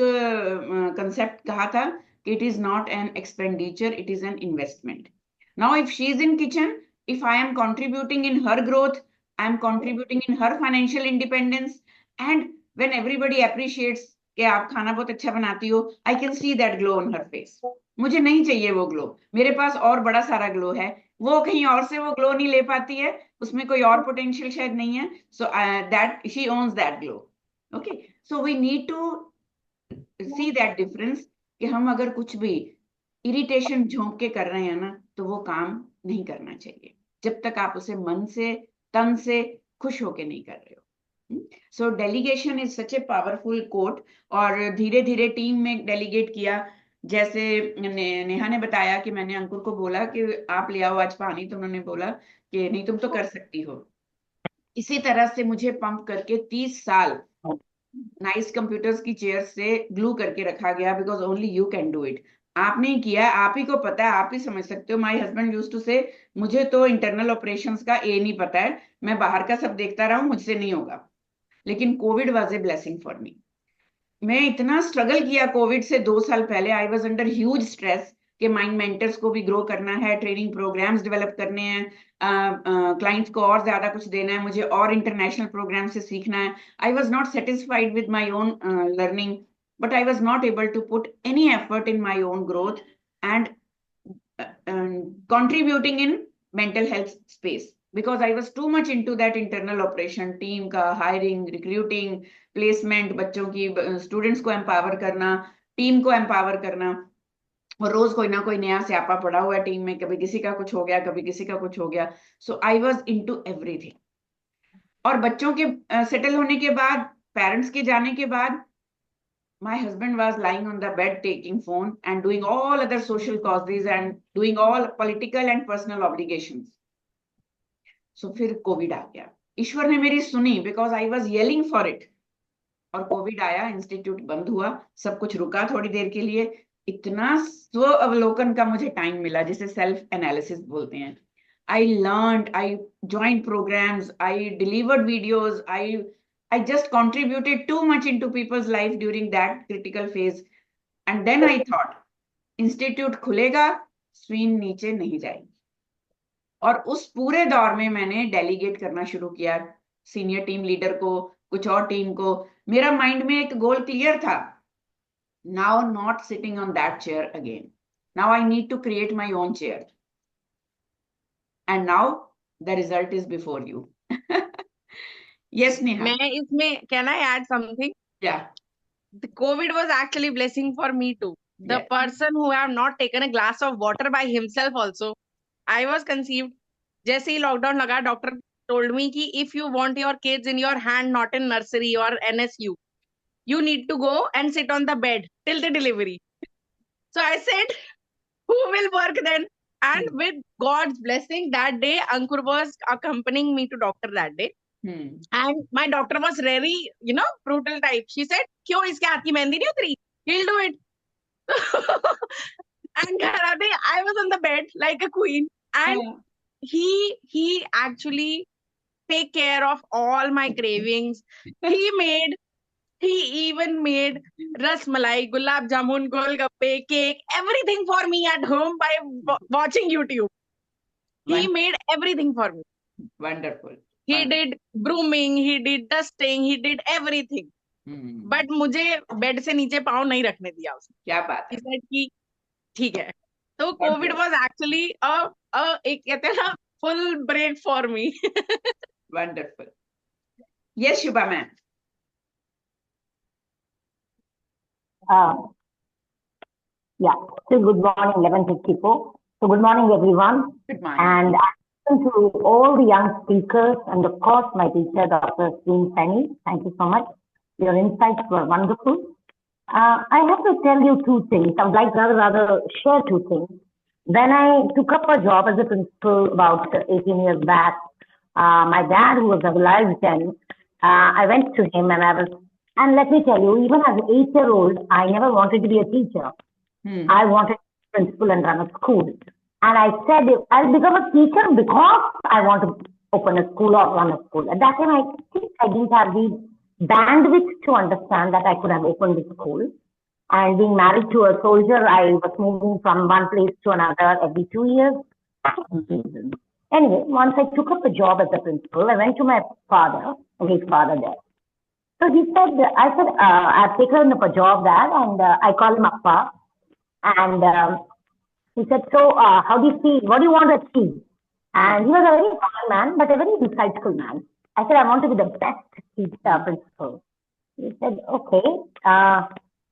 concept कहा था कि it is not an expenditure, it is an investment. Now if she is in kitchen, if I am contributing in her growth, I am contributing in her financial independence, and when everybody appreciates कि आप खाना बहुत अच्छा बनाती हो, I can see that glow on her face. मुझे नहीं चाहिए वो ग्लो, मेरे पास और बड़ा सारा ग्लो है, वो कहीं और से वो ग्लो नहीं ले पाती है, उसमें कोई और पोटेंशियल शायद नहीं है, so that she owns that glow. Okay, so we need to see that difference कि हम अगर कुछ भी इरिटेशन झोंक के कर रहे हैं ना, तो वो काम नहीं करना चाहिए जब तक आप उसे मन से, तन से खुश होके नहीं कर रहे हो। So delegation is such a powerful quote, और धीरे धीरे टीम में डेलीगेट किया। जैसे नेहा ने बताया कि मैंने अंकुर को बोला कि आप ले आओ आज पानी, तो उन्होंने बोला कि नहीं तुम तो कर सकती हो। इसी तरह से मुझे पंप करके 30 साल नाइस कंप्यूटर्स की चेयर से ग्लू करके रखा गया, because only you can do it. आपने ही किया, आप ही को पता है, आप ही समझ सकते हो। माय हस्बैंड यूज्ड टू से, मुझे तो इंटरनल ऑपरेशंस का ए नहीं पता है, मैं बाहर का सब देखता रहा हूं, मुझसे नहीं होगा। लेकिन Covid was a blessing for me. मैं इतना स्ट्रगल किया कोविड से 2 साल पहले, I was under huge stress कि माइंड मेंटर्स को भी ग्रो करना है, ट्रेनिंग प्रोग्राम्स डेवलप करने हैं, क्लाइंट्स को और ज्यादा कुछ देना है मुझे, और इंटरनेशनल प्रोग्राम से सीखना है। I was not satisfied with my own learning, but I was not able to put any effort in my own growth and contributing in mental health space, because I was too much into that internal operation, team का hiring, recruiting, placement, बच्चों की students को empower करना, team को empower करना, और रोज कोई ना कोई नया स्यापा पड़ा हुआ है टीम में, कभी किसी का कुछ हो गया, कभी किसी का कुछ हो गया। So I was into everything। और बच्चों के सेटल होने के बाद, पेरेंट्स के जाने के बाद, my husband was lying on the bed taking phone and doing all other social causes and doing all political and personal obligations. So फिर कोविड आ गया। ईश्वर ने मेरी सुनी, because I was yelling for it, और कोविड आया, institute बंद हुआ, सब कुछ रुका थोड़ी देर के लिए। इतना स्व अवलोकन का मुझे टाइम मिला, जिसे सेल्फ एनालिसिस बोलते हैं। I learned, I joined programs, I delivered videos, I just contributed too much into people's life during that critical phase. And then I thought, institute खुलेगा, स्वीन नीचे नहीं जाएगी। और उस पूरे दौर में मैंने डेलीगेट करना शुरू किया, सीनियर टीम लीडर को, कुछ और टीम को। मेरा माइंड में एक गोल क्लियर था, now not sitting on that chair again. Now I need to create my own chair. And now the result is before you. Yes, Neha. मैं इसमें, can I add something? Yeah. The COVID was actually blessing for me too. The Yeah. person who have not taken a glass of water by himself also. I was conceived. जैसे ही lockdown लगा, doctor told me कि if you want your kids in your hand, not in nursery or NSU, you need to go and sit on the bed till the delivery. So I said, who will work then? And with God's blessing, that day Ankur was accompanying me to doctor that day. And my doctor was very, brutal type. She said, क्यों इसके हाथ की मेहंदी नहीं उतरी? He'll do it. And I was on the bed like a queen. And he actually take care of all my cravings. He even made ras malai, gulab jamun, golgappe, cake, everything for me at home by watching YouTube. He made everything for me. Wonderful. He did brooming, he did dusting, he did everything. But मुझे bed से नीचे पाँव नहीं रखने दिया उसने। क्या बात है? He said कि ठीक है। तो कोविड was actually एक कहते हैं ना, full break for me. Wonderful. Yes, Shubha ma'am. Yeah. So good morning, 11:54. So good morning, everyone. Good morning. And to all the young speakers, and of course, my teacher, Dr. Steen Penny. Thank you so much. Your insights were wonderful. I have to tell you two things. I would like rather share two things. When I took up a job as a principal about 18 years back, my dad, who was alive then, I went to him and let me tell you, even as an 8-year-old, I never wanted to be a teacher. I wanted to be a principal and run a school. And I said, I'll become a teacher because I want to open a school or run a school. At that time, I think I didn't have the bandwidth to understand that I could have opened a school. And being married to a soldier, I was moving from one place to another every 2 years. Anyway, once I took up a job as a principal, I went to my father, his father there. So he said, I said, I've taken up a job there, and I called him Appa, and he said, so how do you feel? What do you want to achieve? And he was a very smart man, but a very insightful man. I said, I want to be the best principal. He said, okay,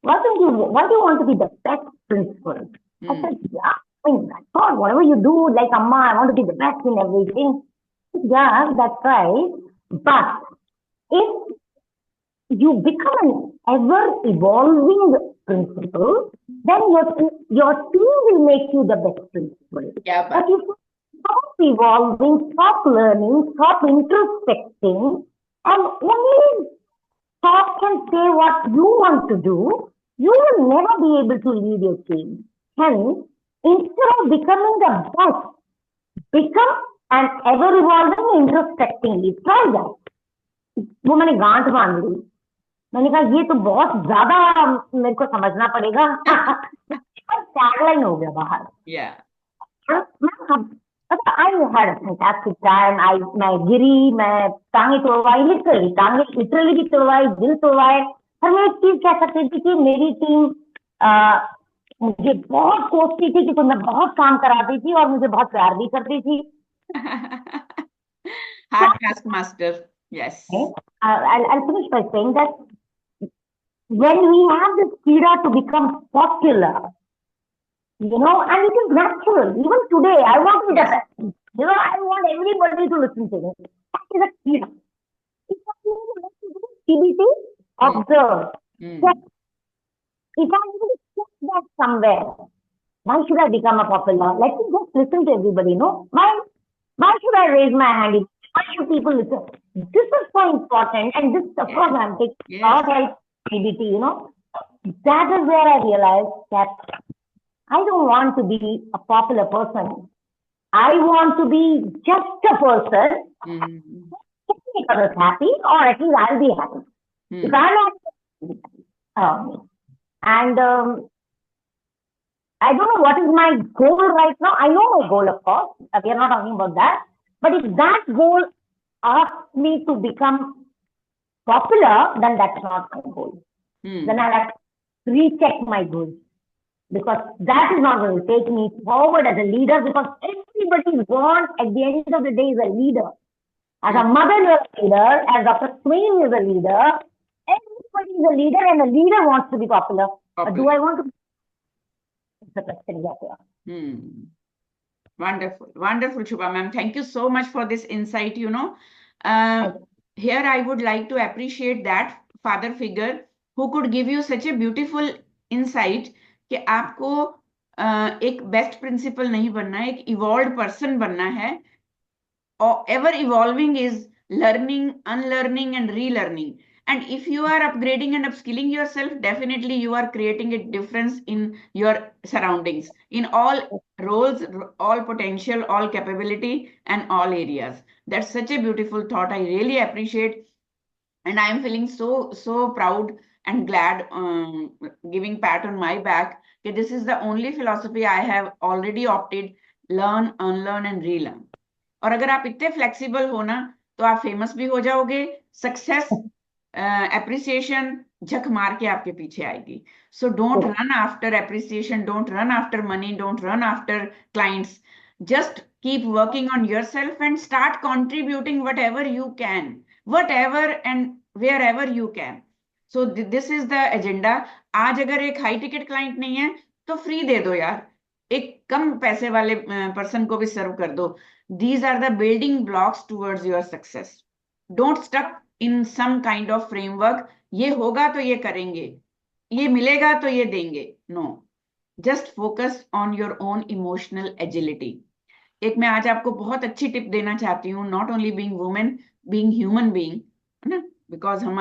why do you want to be the best principal? I said, yeah, I mean, I thought whatever you do, like Amma, I want to be the best in everything. Yeah, that's right. But if you become an ever-evolving principal, then your team will make you the best principal. Yeah, but if you stop evolving, stop learning, stop introspecting, and only talk and say what you want to do, you will never be able to lead your team. Hence, instead of becoming the best, become an ever-evolving, introspecting lead. Try that. वो मैंने गांठ बांध ली. मैंने कहा ये तो बहुत ज्यादा मेरे को समझना पड़ेगा. टैगलाइन हो गया बाहर. Yeah. I had a fantastic time. मैं गिरी, मैं टांगे तोड़वाई, लिटरली भी तोड़वाई, दिल तोड़वाए. पर मैं एक चीज कह सकती थी कि मेरी टीम मुझे बहुत कोसती थी, कि मैं बहुत काम कराती थी और मुझे बहुत प्यार भी करती थी. Hard taskmaster. Yes. I'll finish by saying that when we have this kira to become popular, and it is natural. Even today, I want to be the best. I want everybody to listen to me. That is a kira. If I CBT, observe. Check. If I even check that somewhere, why should I become a popular? Let me just listen to everybody, Why should I raise my hand? Why should people listen? This is so important, and this, of course, I'm taking all help CBT, That is where I realized that I don't want to be a popular person. I want to be just a person who makes others happy, or at least I'll be happy. If I'm not and I don't know what is my goal right now. I know my goal, of course. We are not talking about that. But if that goal asks me to become popular, then that's not my goal. Then I'll have to recheck my goals. Because that is not going to take me forward as a leader, because everybody wants, at the end of the day, is a leader. As a mother is a leader, as Dr. Swain is a leader, everybody is a leader, and a leader wants to be popular. Do I want to be? It's a question. Wonderful. Wonderful, Shubha ma'am. Thank you so much for this insight, Here I would like to appreciate that father figure who could give you such a beautiful insight कि आपको एक best principal नहीं बनना है, एक evolved person बनना है. और ever evolving is learning, unlearning and relearning. And if you are upgrading and upskilling yourself, definitely you are creating a difference in your surroundings, in all roles, all potential, all capability, and all areas. That's such a beautiful thought. I really appreciate, and I am feeling so proud and glad, giving pat on my back. Okay, this is the only philosophy I have already opted: learn, unlearn, and relearn. और अगर आप इतने flexible हो ना, तो आप famous भी हो जाओगे, success, appreciation झक मार के आपके पीछे आएगी. So don't run after appreciation, don't run after money, don't run after clients. Just keep working on yourself and start contributing whatever you can, whatever and wherever you can. So this is the agenda. आज अगर एक high ticket client नहीं है तो free दे दो यार, एक कम पैसे वाले पर्सन को भी सर्व कर दो. These are the building blocks towards your success. Don't stuck in some kind of framework. ये होगा तो ये करेंगे, ये मिलेगा तो ये देंगे. No, just focus on your own emotional agility. एक मैं आज आपको बहुत अच्छी टिप देना चाहती हूँ. Not only being woman, being human being, है ना? Because हम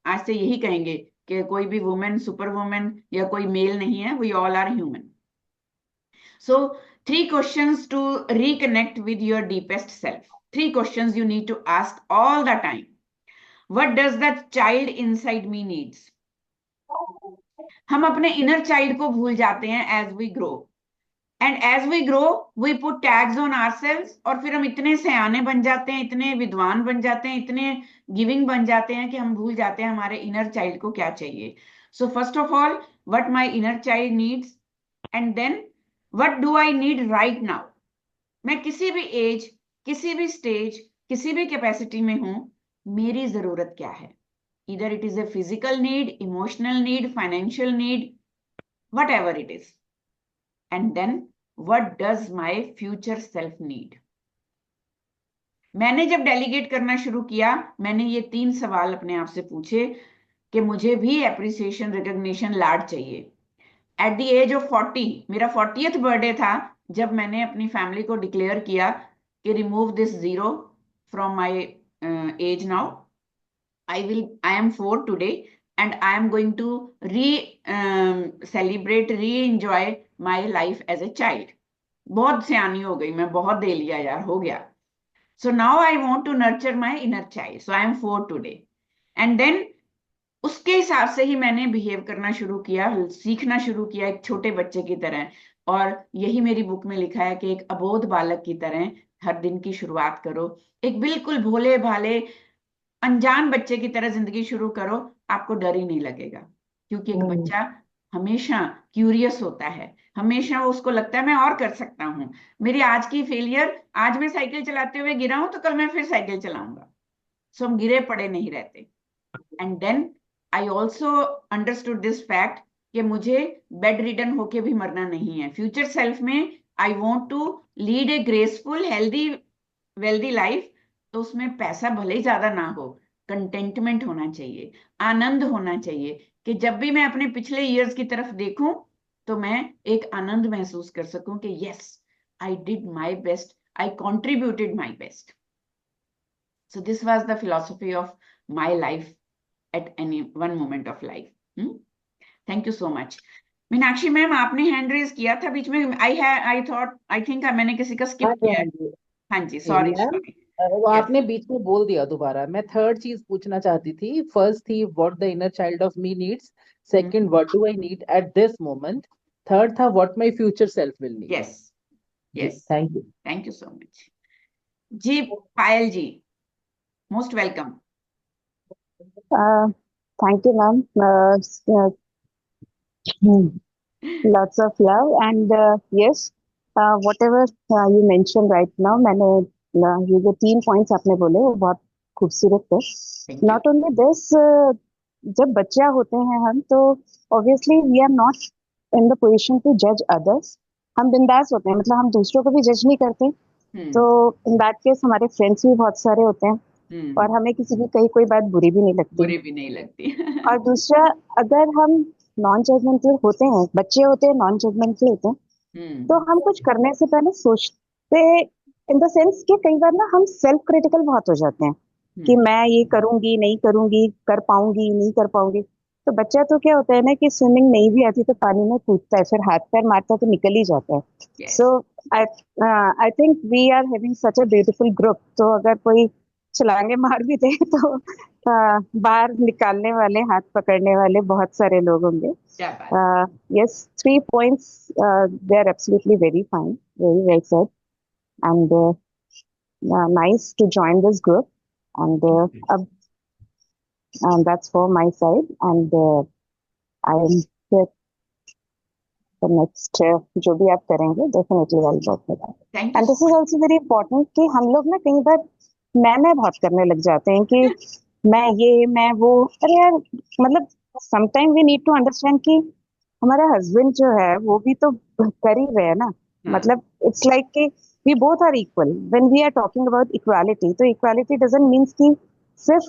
आज से यही कहेंगे कि कोई भी वुमेन सुपर वुमेन या कोई मेल नहीं है. We all are human. So 3 questions to reconnect with your deepest self. 3 questions you need to ask all the time. What does that child inside me needs? हम अपने inner child को भूल जाते हैं as we grow. And as we grow we put tags on ourselves, और फिर हम इतने सयाने बन जाते हैं, इतने विद्वान बन जाते हैं, इतने गिविंग बन जाते हैं कि हम भूल जाते हैं हमारे इनर चाइल्ड को क्या चाहिए. So first of all what my inner child needs, and then what do I need right now. मैं किसी भी एज, किसी भी स्टेज, किसी भी कैपेसिटी में हूं, मेरी जरूरत क्या है. Either it is a physical need, emotional need, financial need, whatever it is. And then what does my future self need? मैंने जब डेलीगेट करना शुरू किया, मैंने ये 3 सवाल अपने आप से पूछे कि मुझे भी एप्रिसिएशन, रिकॉग्निशन, लाड चाहिए. एट द एज ऑफ 40, मेरा 40th बर्थडे था जब मैंने अपनी फैमिली को डिक्लेयर किया कि remove this 0 from my age now. I am 4 today, and I am going to celebrate, re-enjoy my life as a child. बहुत सियानी हो गई मैं, बहुत दे लिया यार, हो गया. So now I want to nurture my inner child. So I am 4 today. And then उसके हिसाब से ही मैंने बिहेव करना शुरू किया, सीखना शुरू किया एक छोटे बच्चे की तरह. और यही मेरी बुक में लिखा है कि एक अबोध बालक की तरह हर दिन की शुरुआत करो. एक बिल्कुल भोले भाले अनजान बच्चे की तरह जिंदगी शुरू करो, आपको डर ही नहीं लगेगा. क्योंकि एक बच्चा हमेशा क्यूरियस होता है, हमेशा उसको लगता है मैं और कर सकता हूं. मेरी आज की फेलियर, आज मैं साइकिल चलाते हुए गिरा हूं तो कल मैं फिर साइकिल चलाऊंगा. सो हम गिरे पड़े नहीं रहते. And then I also understood this fact कि मुझे बेड रिडन होके भी मरना नहीं है. फ्यूचर सेल्फ में I want to lead a graceful, healthy, wealthy life. तो उसमें पैसा भले ही ज्यादा ना हो, कंटेंटमेंट होना चाहिए, आनंद होना चाहिए कि जब भी मैं अपने पिछले ईयर्स की तरफ देखूं तो मैं एक आनंद महसूस कर सकूं कि yes, I did my best, I contributed my best. So this was the philosophy of my life at any one moment of life. Thank you so much. Meenakshi ma'am, आपने हैंड रेज किया था बीच में. आई थिंक मैंने किसी का skip किया. हाँ जी, sorry. वो आपने बीच में बोल दिया दोबारा. मैं थर्ड चीज पूछना चाहती थी. फर्स्ट थी what the inner child of me needs, second what do I need at this moment, third था what my future self will need. Yes, thank you so much. जी Payal ji, most welcome. Thank you, ma'am. Lots of love, and yes, whatever you mentioned right now, मैंने ये जो 3 points आपने बोले वो बहुत खूबसूरत थे. नॉट ओनली दिस, जब बच्चा होते हैं हम तो obviously we are not in the position to जज अदर्स. हम बिंदास होते हैं, मतलब हम दूसरों को भी जज नहीं करते. तो इन दैट केस हमारे फ्रेंड्स भी बहुत सारे होते हैं और हमें किसी की कहीं कोई बात बुरी भी नहीं लगती. और दूसरा, अगर हम नॉन जजमेंटल होते हैं, बच्चे होते हैं, नॉन जजमेंटल होते हैं, तो हम कुछ करने से पहले सोचते, इन द सेंस कि कई बार ना हम सेल्फ क्रिटिकल बहुत हो जाते हैं कि मैं ये करूंगी, नहीं करूंगी, कर पाऊंगी, नहीं कर पाऊंगी. तो बच्चा तो क्या होता है ना कि स्विमिंग नहीं भी आती तो पानी में कूदता है, फिर हाथ पैर मारता है तो निकल ही जाता है. So I think we are having such a beautiful group. तो अगर कोई छलांगे मार भी दे तो बाहर निकालने वाले, हाथ पकड़ने वाले बहुत सारे लोग होंगे. Yes, 3 points, they are absolutely very fine, very well said, and nice to join this group. And that's for my side, and I am here the next जो भी आप करेंगे definitely I'll work with that. And this is also very important कि हम लोग ना कई बार मैं बहुत करने लग जाते हैं कि मैं वो. अरे यार, मतलब sometime we need to understand कि हमारा हस्बैंड जो है वो भी तो कर ही रहे हैं ना. मतलब इट्स लाइक कि we both are equal when we are talking about equality. तो इक्वालिटी डजंट मीन्स कि सिर्फ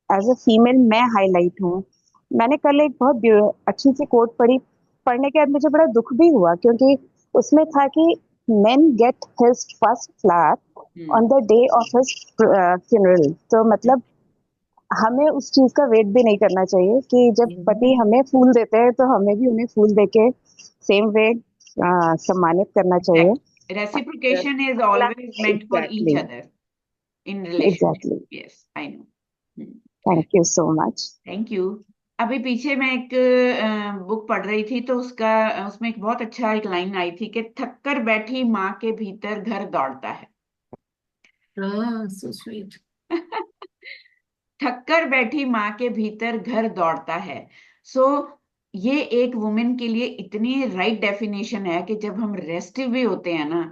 एज अ फीमेल मैं हाईलाइट हूँ. मैंने कल एक बहुत अच्छी सी कोट पढ़ने के बाद मुझे बड़ा दुख भी हुआ, क्योंकि उसमें था कि men get his first flower on the day of his funeral. तो मतलब हमें उस चीज का वेट भी नहीं करना चाहिए कि जब पति हमें फूल देते हैं तो हमें भी उन्हें फूल देके सेम वे सम्मानित करना चाहिए. Reciprocation is always meant for each other in relationship. Exactly. Yes, I know. Thank you so much. Thank you. अभी पीछे मैं एक बुक पढ़ रही थी, तो उसमें एक बहुत अच्छा एक लाइन आई थी कि थक कर बैठी माँ के भीतर घर दौड़ता है। so sweet. थक कर बैठी माँ के भीतर घर दौड़ता है। सो ये एक वुमेन के लिए इतनी राइट डेफिनेशन है कि जब हम रेस्टिव भी होते हैं ना,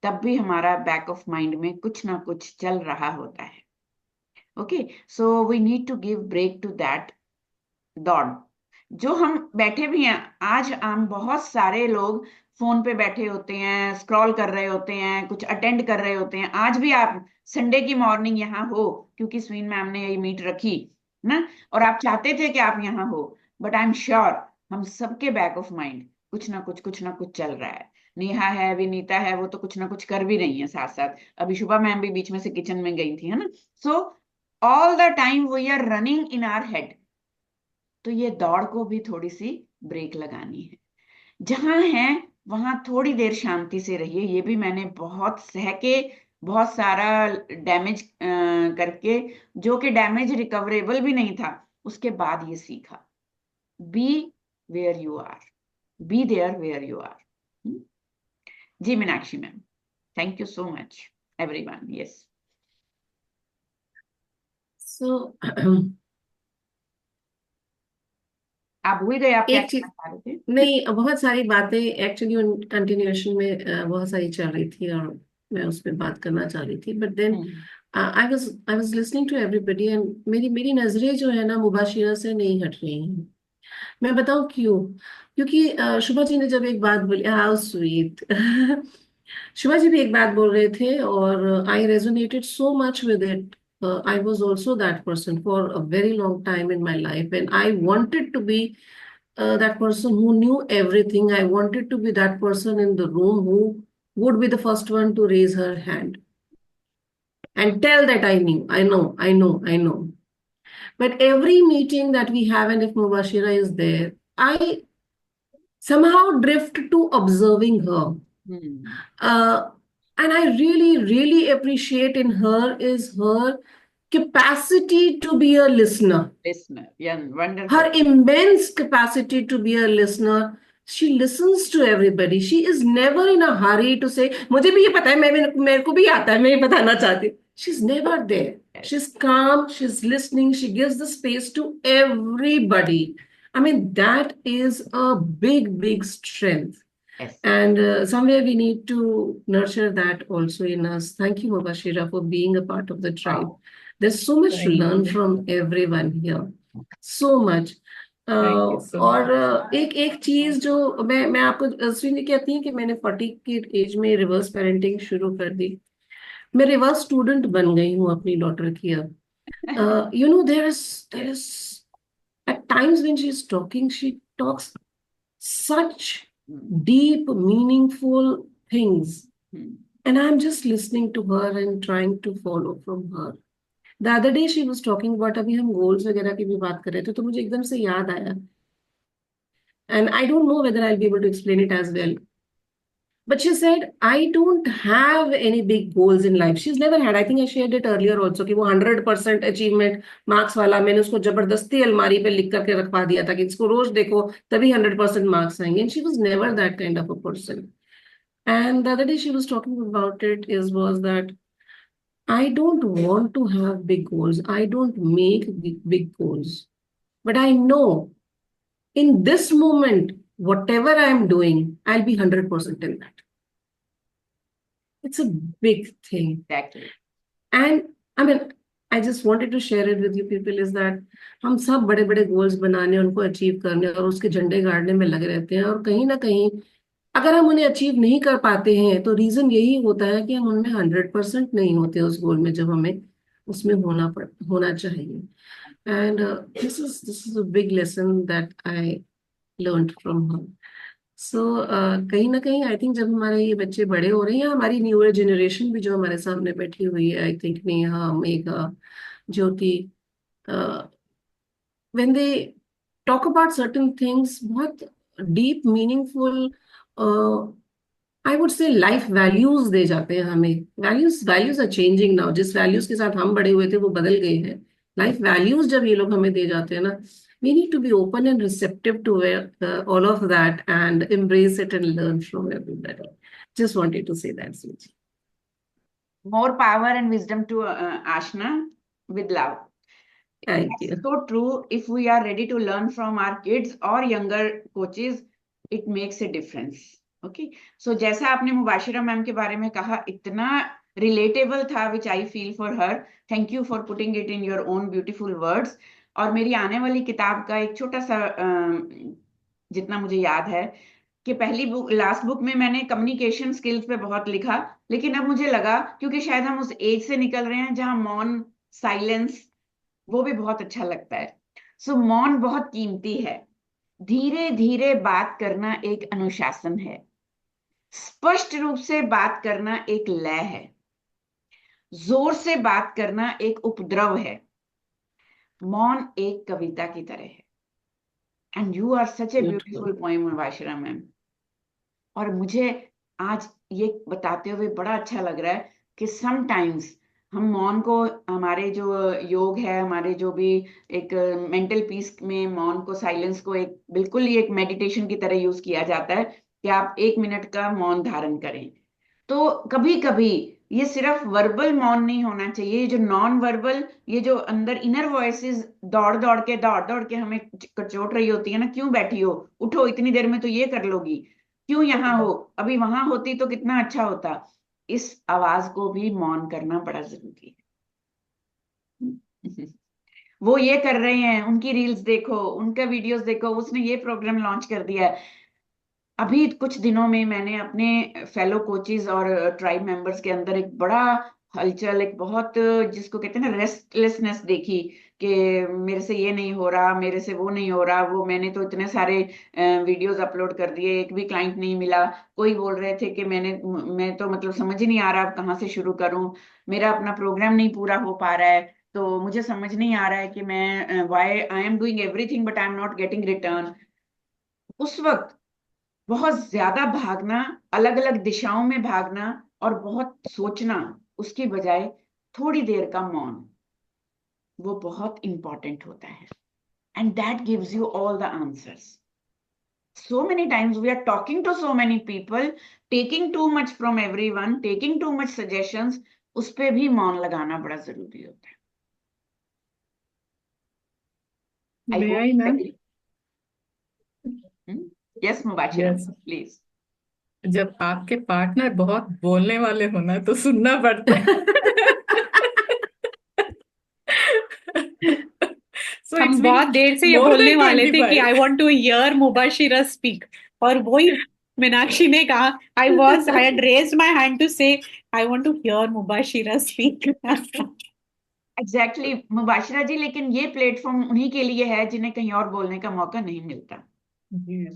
तब भी हमारा बैक ऑफ माइंड में कुछ ना कुछ चल रहा होता है। Okay, so we need to give break to that दौड़। जो हम बैठे भी हैं, आज हम बहुत सारे लोग फोन पे बैठे होते हैं, स्क्रॉल कर रहे होते हैं, कुछ अटेंड कर रहे होते हैं। आज भी आप संडे की मॉर्निंग यहाँ हो क्योंकि स्वीन मैम ने ये मीट रखी ना, और आप चाहते थे कि आप यहाँ हो, बट आई एम श्योर हम सबके बैक ऑफ माइंड कुछ ना कुछ चल रहा है। नेहा है, विनीता है, वो तो कुछ ना कुछ कर भी रही है साथ साथ। अभी शुभा मैम भी बीच में से किचन में गई थी, है ना। So all the time we are running in our head. तो ये दौड़ को भी थोड़ी सी ब्रेक लगानी है। जहां है वहां थोड़ी देर शांति से रहिए। ये भी मैंने बहुत सह के, बहुत सारा डैमेज करके, जो कि डैमेज रिकवरेबल भी नहीं था, उसके बाद ये सीखा। Be where you are, be there where you are. जी Meenakshi ma'am, thank you so much everyone. Yes, So आप भूल गए आप क्या एक चीज, कहना चाह रहे थे? नहीं, बहुत सारी बातें एक्चुअली कंटिन्यूएशन में बहुत सारी चल रही थी और मैं उस पर बात करना चाह रही थी, but then I was listening to everybody and मेरी मेरी नजरें जो है ना मुबाशिरा से नहीं हट रही हैं। मैं बताऊं क्यों? क्योंकि शुभा जी ने जब एक बात बोली, हाउ स्वीट शुभा जी भी एक बात बोल रहे थे और I resonated so much with it. I was also that person for a very long time in my life, and I wanted to be that person who knew everything. I wanted to be that person in the room who would be the first one to raise her hand and tell that I knew, I know. But every meeting that we have, and if Mubashira is there, I somehow drift to observing her. And I really appreciate in her is her capacity to be a listener. Yeah, wonderful. Her immense capacity to be a listener. She listens to everybody. She is never in a hurry to say, मुझे भी ये पता है, मेरे को भी आता है, मैं ये बताना चाहती हूँ. She's never there. She's calm, she's listening, she gives the space to everybody. I mean, that is a big strength. Yes. And somewhere we need to nurture that also in us. Thank you, Mubashira, for being a part of the tribe. Wow. There's so much to learn from everyone here. So much. और एक चीज जो मैं आपको अश्विनी कहती है कि मैंने 40 की एज में रिवर्स पेरेंटिंग शुरू कर दी. मैं रिवर्स स्टूडेंट बन गई हूँ अपनी डॉटर की अब. there is at times when she's talking, she talks such deep, meaningful things, and I'm just listening to her and trying to follow from her. The other day she was talking about, अभी हम goals वगैरह की भी बात कर रहे थे, तो मुझे एकदम से याद आया, and I don't know whether I'll be able to explain it as well. But she said, I don't have any big goals in life. She's never had. I think I shared it earlier also कि वो 100% achievement marks वाला, मैंने उसको जबरदस्ती अलमारी पे लिख करके रखवा दिया था कि इसको रोज देखो तभी 100% marks आएंगे. And she was never that kind of a person. And the other day she was talking about it was that I don't want to have big goals. I don't make big goals. But I know in this moment, whatever I'm doing, I'll be 100% in that. It's a big thing. Exactly. And I mean, I just wanted to share it with you people is that हम सब बड़े बड़े goals बनाने, उनको achieve करने और उसके झंडे गाड़ने में लगे रहते हैं, और कहीं ना कहीं अगर हम उन्हें अचीव नहीं कर पाते हैं तो रीजन यही होता है कि हम उनमें 100% नहीं होते उस गोल में जब हमें उसमें होना चाहिए. And this is a big lesson that I learned from her. So कहीं ना कहीं आई थिंक जब हमारे ये बच्चे बड़े हो रहे हैं, हमारी न्यूअर जनरेशन भी जो हमारे सामने बैठी हुई है, I think Neha, Megha, Jyoti, when they talk about certain things, बहुत deep, meaningful, I would say life values दे जाते हैं हमें. Values are changing now. जिस values के साथ हम बड़े हुए थे वो बदल गए हैं. Life values जब ये लोग हमें दे जाते हैं ना, we need to be open and receptive to all of that and embrace it and learn from everybody. Just wanted to say that, Suji. More power and wisdom to Ashna, with love. Thank That's you. so true. If we are ready to learn from our kids or younger coaches, it makes a difference. Okay. So जैसा आपने मुबाशिरा ma'am के बारे में कहा, इतना relatable था, which I feel for her. Thank you for putting it in your own beautiful words. और मेरी आने वाली किताब का एक छोटा सा जितना मुझे याद है कि पहली बुक, लास्ट बुक में मैंने कम्युनिकेशन स्किल्स पे बहुत लिखा, लेकिन अब मुझे लगा क्योंकि शायद हम उस एज से निकल रहे हैं जहां मौन, साइलेंस, वो भी बहुत अच्छा लगता है। सो मौन बहुत कीमती है। धीरे धीरे बात करना एक अनुशासन है। स्पष्ट रूप से बात करना एक लय है। जोर से बात करना एक उपद्रव है। मौन एक कविता की तरह है। And you are such a beautiful poem, Mubashira ma'am. और मुझे आज ये बताते हुए बड़ा अच्छा लग रहा है कि समटाइम्स हम मौन को, हमारे जो योग है, हमारे जो भी एक मेंटल पीस में मौन को, साइलेंस को एक बिल्कुल ही एक मेडिटेशन की तरह यूज किया जाता है कि आप 1 मिनट का मौन धारण करें। तो कभी कभी ये सिर्फ वर्बल मौन नहीं होना चाहिए, ये जो नॉन वर्बल, ये जो अंदर इनर वॉइसेस दौड़ दौड़ के हमें कचोट रही होती है ना, क्यों बैठी हो, उठो, इतनी देर में तो ये कर लोगी, क्यों यहाँ हो, अभी वहां होती तो कितना अच्छा होता। इस आवाज को भी मौन करना बड़ा जरूरी है। वो ये कर रहे हैं, उनकी रील्स देखो, उनका वीडियोस देखो, उसने ये प्रोग्राम लॉन्च कर दिया है। अभी कुछ दिनों में मैंने अपने फेलो कोचेस और ट्राइब मेंबर्स के अंदर एक बड़ा हलचल, एक बहुत, जिसको कहते हैं ना, रेस्टलेसनेस देखी कि मेरे से ये नहीं हो रहा, मेरे से वो नहीं हो रहा। वो मैंने तो इतने सारे वीडियोस अपलोड कर दिए, एक भी क्लाइंट नहीं मिला। कोई बोल रहे थे कि मैं तो मतलब समझ ही नहीं आ रहा अब कहाँ से शुरू करूं, मेरा अपना प्रोग्राम नहीं पूरा हो पा रहा है, तो मुझे समझ नहीं आ रहा है कि मैं why I am doing everything but I am not getting return. उस वक्त बहुत ज्यादा भागना, अलग अलग दिशाओं में भागना और बहुत सोचना, उसके बजाय थोड़ी देर का मौन, वो बहुत इंपॉर्टेंट होता है। And that gives you all the answers. So many times we are talking to so many people, taking too much from everyone, taking too much suggestions, उस पे भी मौन लगाना बड़ा जरूरी होता है। I May hope I, you ma'am? agree. Yes, Mubashira, Yes. please. जब आपके पार्टनर बहुत बोलने वाले हो ना तो सुनना पड़ता है। So हम it's been बहुत देर से ये more बोलने than वाले थे कि 25. I want to hear Mubashira speak, और वही मीनाक्षी ने कहा, I had raised my hand to say I want to hear Mubashira speak. Exactly, Mubashira ji, लेकिन ये प्लेटफॉर्म उन्हीं के लिए है जिन्हें कहीं और बोलने का मौका नहीं मिलता।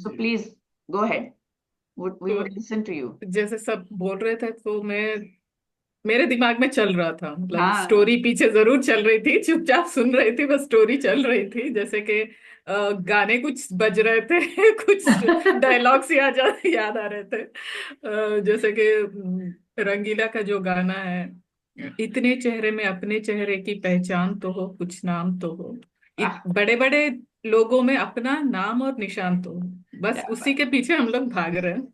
So please go ahead. We would listen to you. जैसे सब बोल रहे थे तो मेरे दिमाग में चल रहा था, मतलब हाँ। स्टोरी पीछे जरूर चल रही थी, चुपचाप सुन रही थी, बस स्टोरी चल रही थी। जैसे कि गाने कुछ बज रहे थे, कुछ डायलॉग्स याद आ रहे थे। जैसे कि रंगीला का जो गाना है, इतने चेहरे में अपने चेहरे की पहचान तो हो, कुछ नाम तो हो, बड़े बड़े लोगों में अपना नाम और निशान तो हो, बस उसी के पीछे हम लोग भाग रहे हैं।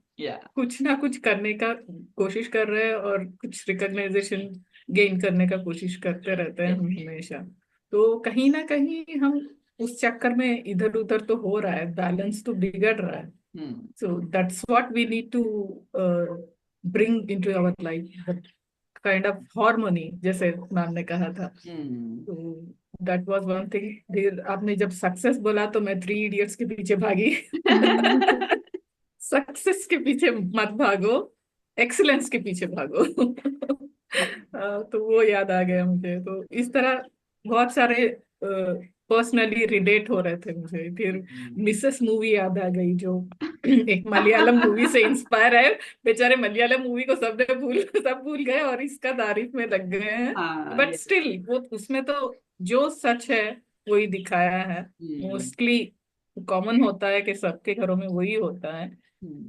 कुछ ना कुछ करने का कोशिश कर रहे हैं और कुछ रिकॉग्नाइजेशन गेन करने का कोशिश करते रहते हैं हम हमेशा। तो कहीं ना कहीं हम उस चक्कर में इधर उधर तो हो रहा है, बैलेंस तो बिगड़ रहा है। So that's what we need to bring into our life, kind of harmony, जैसे मैम ने कहा था। तो दैट वाज वन थिंग। फिर आपने जब सक्सेस बोला तो मैं 3 इडियट्स के पीछे भागी। सक्सेस के पीछे मत भागो, एक्सीलेंस के पीछे भागो। तो वो याद आ गया मुझे। तो इस तरह बहुत सारे पर्सनली रिलेट हो रहे थे मुझे। फिर मिसेस मूवी याद आ गई, जो एक मलयालम मूवी से इंस्पायर है। बेचारे मलयालम मूवी को सब भूल गए और इसका तारीफ में लग गए हैं। बट स्टिल वो उसमें तो जो सच है वही दिखाया है। मोस्टली कॉमन होता है कि सबके घरों में वही होता है।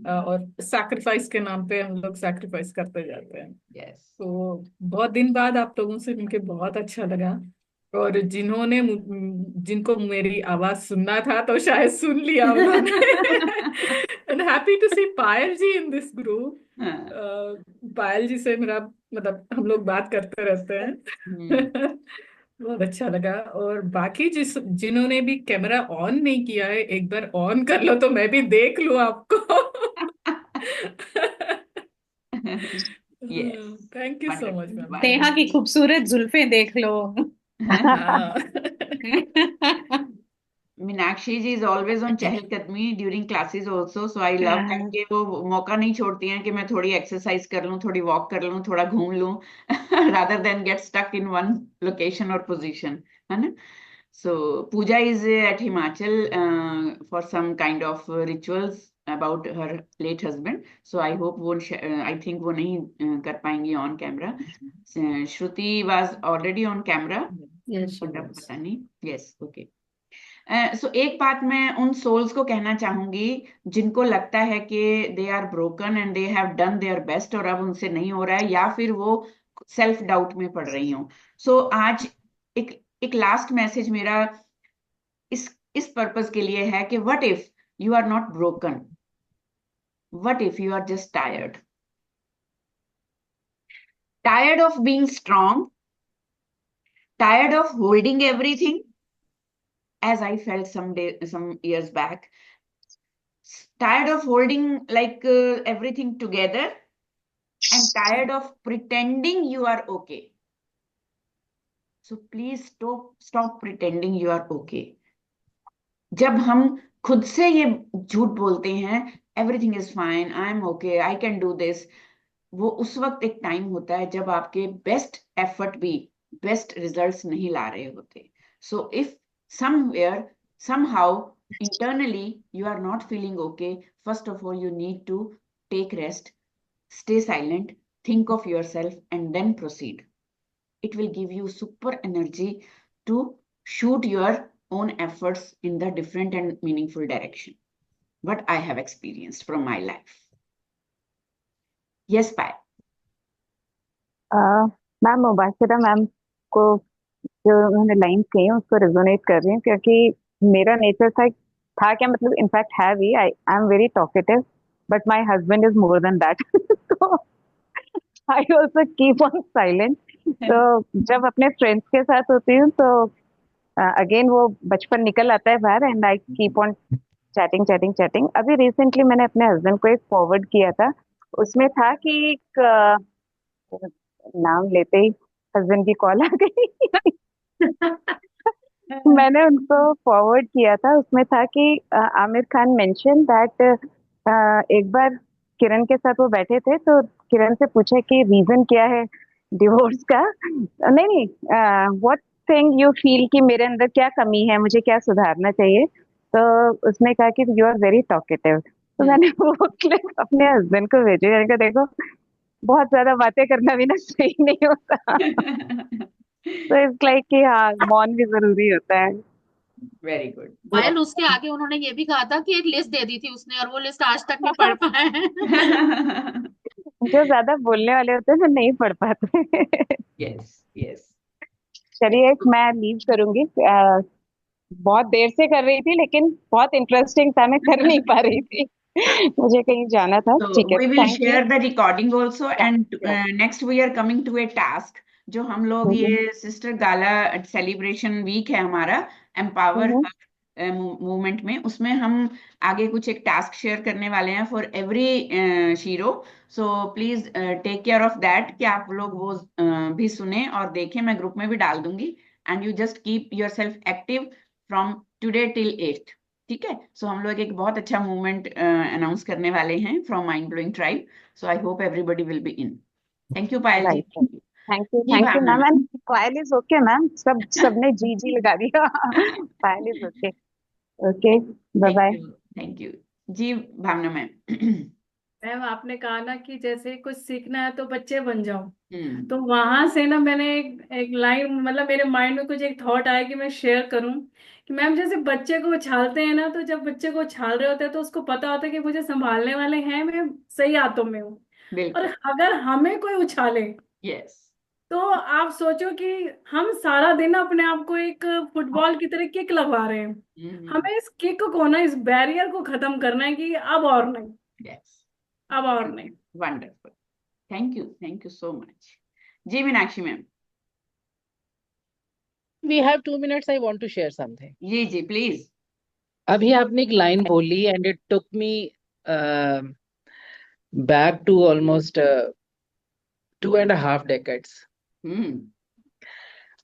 और सैक्रिफाइस के नाम पे हम लोग सैक्रिफाइस करते जाते हैं। तो बहुत दिन बाद आप लोगों से मिलके बहुत अच्छा लगा। और जिनको मेरी आवाज सुनना था तो शायद सुन लिया उन्होंने। And happy to see Payal ji in this group. Payal ji से मेरा मतलब हम लोग बात करते रहते हैं। बहुत अच्छा लगा। और बाकी जिन्होंने भी कैमरा ऑन नहीं किया है, एक बार ऑन कर लो तो मैं भी देख लूं आपको। Yes, thank you so much wonderful, ma'am. Neha की खूबसूरत जुल्फें देख लो। हाँ। Meenakshi ji is always on चहलकदमी during classes also, so I love that कि वो मौका नहीं छोड़ती हैं कि मैं थोड़ी एक्सरसाइज कर लूं, थोड़ी वॉक कर लूं, थोड़ा घूम लूं, rather than get stuck in one location or position, है ना? So Pooja is at Himachal for some kind of rituals about her late husband. So I hope वो I think वो नहीं कर पाएंगी on camera. Shruti was already on camera. Yes, she but अब was. पता नहीं. Yes, okay. सो एक बात मैं उन सोल्स को कहना चाहूंगी जिनको लगता है कि they are broken and they have done their best और अब उनसे नहीं हो रहा है, या फिर वो सेल्फ डाउट में पड़ रही हो। सो आज एक एक लास्ट मैसेज मेरा इस पर्पस के लिए है कि what if you are not broken, what if you are just tired of being strong, tired of holding everything as I felt some years back, tired of holding like everything together and tired of pretending you are okay. So please stop pretending you are okay. जब हम खुद से ये झूठ बोलते हैं everything is fine, I am okay, I can do this, वो उस वक्त एक टाइम होता है जब आपके बेस्ट एफर्ट भी बेस्ट रिजल्ट्स नहीं ला रहे होते। So if somewhere somehow internally you are not feeling okay, first of all you need to take rest, stay silent, think of yourself and then proceed. It will give you super energy to shoot your own efforts in the different and meaningful direction, what I have experienced from my life. Yes, Pai. Ma'am Mubashira ma'am को जो उन्होंने line कही है उसको resonate कर रही हूँ, क्योंकि मेरा नेचर था क्या मतलब इनफैक्ट है भी, I am very talkative but my husband is more than that. तो I also keep on silent. तो जब अपने फ्रेंड्स के साथ होती हूँ तो अगेन वो बचपन निकल आता है बाहर and I keep on chatting chatting chatting. अभी रिसेंटली मैंने अपने हस्बैंड को एक फॉरवर्ड किया था, उसमें था कि एक नाम लेते ही हस्बैंड की कॉल आ गई। मैंने उनको फॉरवर्ड किया था, उसमें था कि आमिर खान मेंशन दैट एक बार किरण के साथ वो बैठे थे तो किरण से पूछा कि रीजन क्या है डिवोर्स का, नहीं व्हाट थिंग यू फील कि मेरे अंदर क्या कमी है, मुझे क्या सुधारना चाहिए। तो उसने कहा कि यू आर वेरी टॉकेटिव। तो मैंने वो क्लिप अपने हस्बैंड को भेजी, मैंने कहा देखो बहुत ज्यादा बातें करना भी ना सही नहीं होता। तो इट्स लाइक कि हाँ मौन भी जरूरी होता है। Very good. पायल उसके आगे उन्होंने ये भी कहा था कि एक लिस्ट दे दी थी उसने और वो लिस्ट आज तक नहीं पढ़ पाए हैं। जो ज्यादा बोलने वाले होते हैं वो नहीं पढ़ पाते। Yes yes. चलिए मैं लीव करूंगी, बहुत देर से कर रही थी लेकिन बहुत इंटरेस्टिंग था, मैं कर नहीं पा रही थी। मुझे कहीं जाना था। So ठीक है, we will thank you. share the recording also, and next we are coming to a task जो हम लोग ये सिस्टर गाला सेलिब्रेशन वीक है हमारा एम्पावर मूवमेंट में, उसमें हम आगे कुछ एक टास्क शेयर करने वाले हैं for every shero. So please take care of that कि आप लोग वो भी सुने और देखें, मैं ग्रुप में भी डाल दूंगी। And you just keep your self active from today till 8th। ठीक है। सो हम लोग एक बहुत अच्छा मूवमेंट अनाउंस करने वाले हैं from mind blowing tribe. So I hope everybody will be in. Thank you Payal ji. Thank you ji Bhavna ma'am. And Payal is okay ma'am, सबने जी जी लगा दिया। Payal is okay. Okay bye bye. Thank you ji Bhavna ma'am. Ma'am आपने कहा ना कि जैसे कुछ सीखना है तो बच्चे बन जाओ, तो वहां से ना मैंने एक लाइन मतलब मेरे माइंड में कुछ एक थॉट आया कि मैं शेयर करूं कि मैम जैसे बच्चे को उछालते हैं ना, तो जब बच्चे को उछाल रहे होते हैं तो उसको पता होता है कि मुझे संभालने वाले हैं, मैं सही हाथों में हूँ। और अगर हमें कोई उछाले यस तो आप सोचो कि हम सारा दिन अपने आप को एक फुटबॉल की तरह किक लगवा रहे हैं। हमें इस किक को ना, इस बैरियर को खत्म करना है कि अब और नहीं, Yes. अब और नहीं। Wonderful. Thank you so much. जी Meenakshi ma'am. We have 2 minutes. I want to share something. जी प्लीज। अभी आपने एक लाइन बोली and it took me back to almost 2.5 decades.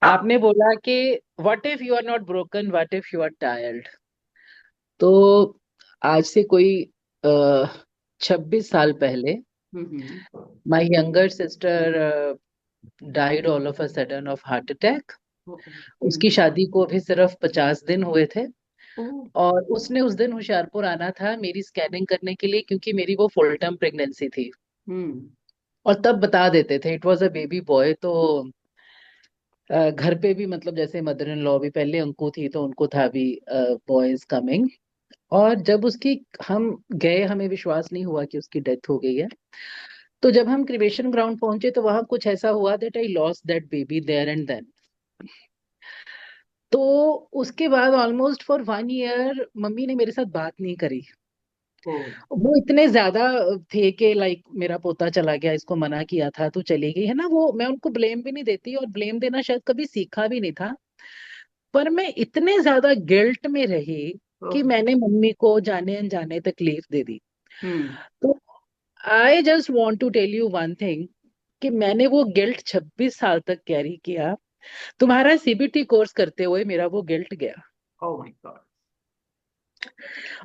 आपने बोला कि what if you are not broken, what if you are tired? तो आज से कोई 26 साल पहले my younger sister died all of a sudden of heart attack. उसकी शादी को अभी सिर्फ 50 दिन हुए थे और उसने उस दिन होशियारपुर आना था मेरी स्कैनिंग करने के लिए, क्योंकि मेरी वो फुल टर्म प्रेगनेंसी थी और तब बता देते थे it was a baby boy. तो घर पे भी मतलब जैसे मदर इन लॉ भी, पहले अंकु थी तो उनको था भी बॉयज कमिंग। और जब उसकी हम गए, हमें विश्वास नहीं हुआ कि उसकी डेथ हो गई है। तो जब हम क्रिमेशन ग्राउंड पहुंचे तो वहां कुछ ऐसा हुआ that I lost that baby there and then. तो उसके बाद ऑलमोस्ट फॉर 1 ईयर मम्मी ने मेरे साथ बात नहीं करी। वो इतने ज्यादा थे कि लाइक मेरा पोता चला गया, इसको मना किया था तो चली गई है ना। वो मैं उनको ब्लेम भी नहीं देती और ब्लेम देना शायद कभी सीखा भी नहीं था, पर मैं इतने ज्यादा गिल्ट में रही कि मैंने मम्मी को जाने अनजाने तकलीफ दे दी। तो I just want to tell you one thing कि मैंने वो गिल्ट 26 साल तक कैरी किया। तुम्हारा सीबीटी कोर्स करते हुए मेरा वो गिल्ट गया। Oh my God.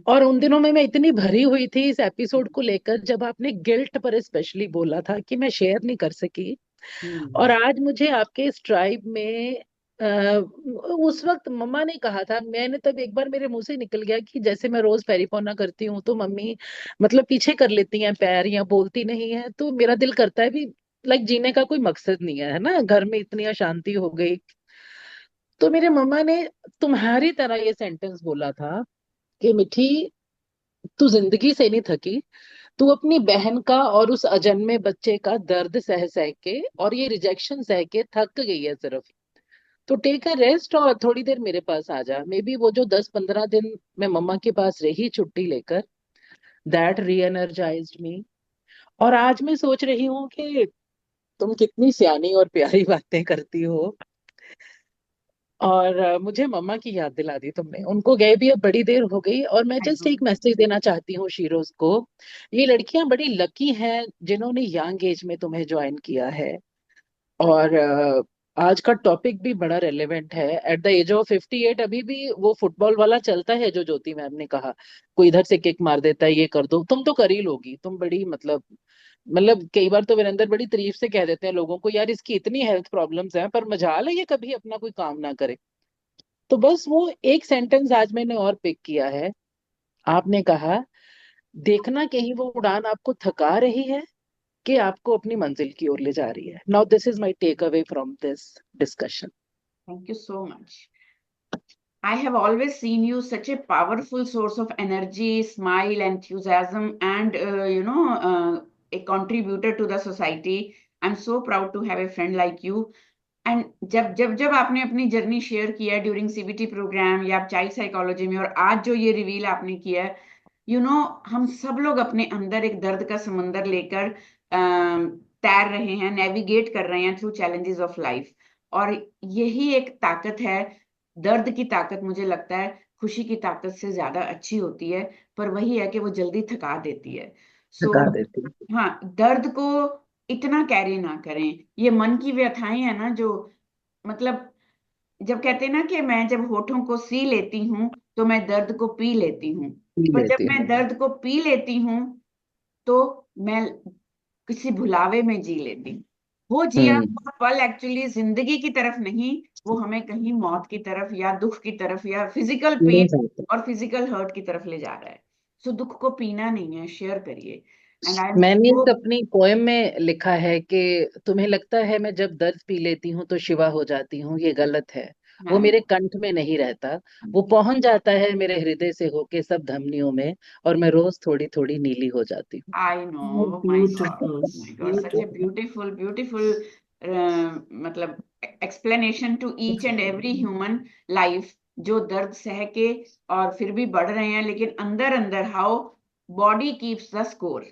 और उन दिनों में मैं इतनी भरी हुई थी इस एपिसोड को लेकर, जब आपने गिल्ट पर स्पेशली बोला था, कि मैं शेयर नहीं कर सकी। और आज मुझे आपके इस ट्राइब में उस वक्त मम्मा ने कहा था, मैंने तब एक बार मेरे मुंह से निकल गया कि जैसे मैं रोज पेरिपोना करती हूँ तो मम्मी मतलब पीछे कर लेती हैं पैर या बोलती नहीं है, तो मेरा दिल करता है भी लाइक जीने का कोई मकसद नहीं है ना, घर में इतनी अशांति हो गई। तो मेरे मम्मा ने तुम्हारी तरह ये सेंटेंस बोला था कि मिठी, तू जिंदगी से नहीं थकी, तू अपनी बहन का और उस अजन्मे बच्चे का दर्द सह सह के और ये रिजेक्शन सह के थक गई है सिर्फ। तो टेक अ रेस्ट और थोड़ी देर मेरे पास आ जा। मे बी वो जो 10-15 दिन मैं मम्मा के पास रही छुट्टी लेकर, दैट री एनर्जाइज्ड मी। और आज मैं सोच रही हूँ कि तुम कितनी सियानी और प्यारी बातें करती हो। और मुझे मम्मा की याद दिला दी तुमने। उनको गए भी अब बड़ी देर हो गई। और मैं जस्ट एक मैसेज देना चाहती हूँ शीरोज को, ये लड़कियां बड़ी लकी हैं जिन्होंने यंग एज में तुम्हें ज्वाइन किया है। और आज का टॉपिक भी बड़ा रेलेवेंट है। एट द एज ऑफ 58 अभी भी वो फुटबॉल वाला चलता है जो ज्योति मैम ने कहा, कोई इधर से किक मार देता है, ये कर दो। तुम तो कर ही लोगी, तुम बड़ी मतलब कई बार तो वीरेंद्र बड़ी तारीफ से कह देते हैं लोगों को, यार इसकी इतनी हेल्थ प्रॉब्लम्स हैं पर मजाल है ये कभी अपना कोई काम ना करे। तो बस वो एक सेंटेंस आज मैंने और पिक किया है। आपने कहा, देखना कहीं वो उड़ान आपको थका रही है कि आपको अपनी मंजिल की ओर ले जा रही है। Now this is my takeaway from this discussion. Thank you so much. I have always seen you such a powerful source of energy, smile, enthusiasm, and a contributor to the society. I'm so proud to have a friend like you. And जब आपने अपनी journey share किया है during CBT programme या child psychology में, और आज जो ये रिवील आपने किया है, हम सब लोग अपने अंदर एक दर्द का समंदर लेकर तैर रहे हैं, नेविगेट कर रहे हैं थ्रू चैलेंजेस ऑफ लाइफ। और यही एक ताकत है, दर्द की ताकत। मुझे लगता है खुशी की ताकत से ज्यादा अच्छी होती है, पर वही है कि वो जल्दी थका देती है। थका देती है। हाँ, दर्द को इतना कैरी ना करें। ये मन की व्यथाएं है ना, जो मतलब जब कहते हैं ना कि मैं जब होठों को सी लेती हूँ तो मैं दर्द को पी लेती हूँ, पर जब मैं दर्द को पी लेती हूँ तो मैं किसी भुलावे में जी लेती हूँ। वो जिया हुआ पल एक्चुअली जिंदगी की तरफ नहीं, वो हमें कहीं मौत की तरफ या दुख की तरफ या फिजिकल पेन और फिजिकल हर्ट की तरफ ले जा रहा है। सो दुख को पीना नहीं है, शेयर करिए। मैंने एक अपनी पोएम में लिखा है कि तुम्हें लगता है मैं जब दर्द पी लेती हूँ तो शिवा हो जाती हूँ, ये गलत है। वो मेरे कंठ में नहीं रहता, वो पहुंच जाता है मेरे हृदय से होके सब धमनियों में, और मैं रोज थोड़ी थोड़ी नीली हो जाती हूँ। I know, my God, such a beautiful मतलब explanation to each and every human life जो दर्द सह के और फिर भी बढ़ रहे हैं, लेकिन अंदर अंदर how body keeps the score.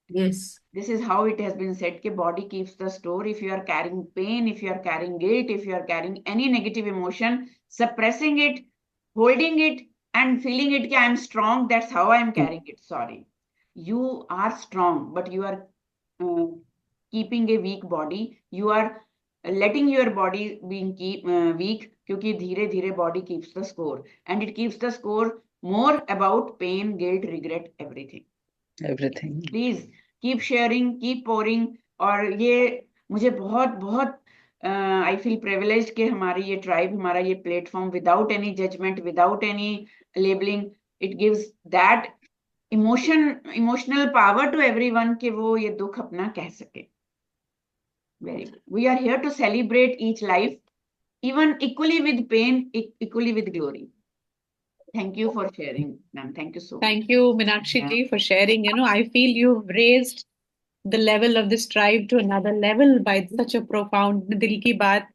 Yes. This is how it has been said कि body keeps the score. If you are carrying pain, if you are carrying guilt, if you are carrying any negative emotion, suppressing it, holding it and feeling it कि I am strong, that's how I am carrying it. Sorry. You are strong, but you are keeping a weak body. You are letting your body being weak क्योंकि धीरे धीरे body keeps the score. And it keeps the score more about pain, guilt, regret, everything. Everything. Please keep sharing, keep pouring. और ये मुझे बहुत बहुत I feel privileged कि हमारी ये tribe, हमारा ये platform without any judgment, without any labeling, it gives that emotional power to everyone कि वो ये दुख अपना कह सके. Very good. We are here to celebrate each life, even equally with pain, equally with glory. Thank you for sharing, ma'am. Thank you so much. Thank you, Meenakshi ji, for sharing. You know, I feel you've raised the level of this tribe to another level by such a profound दिल की बात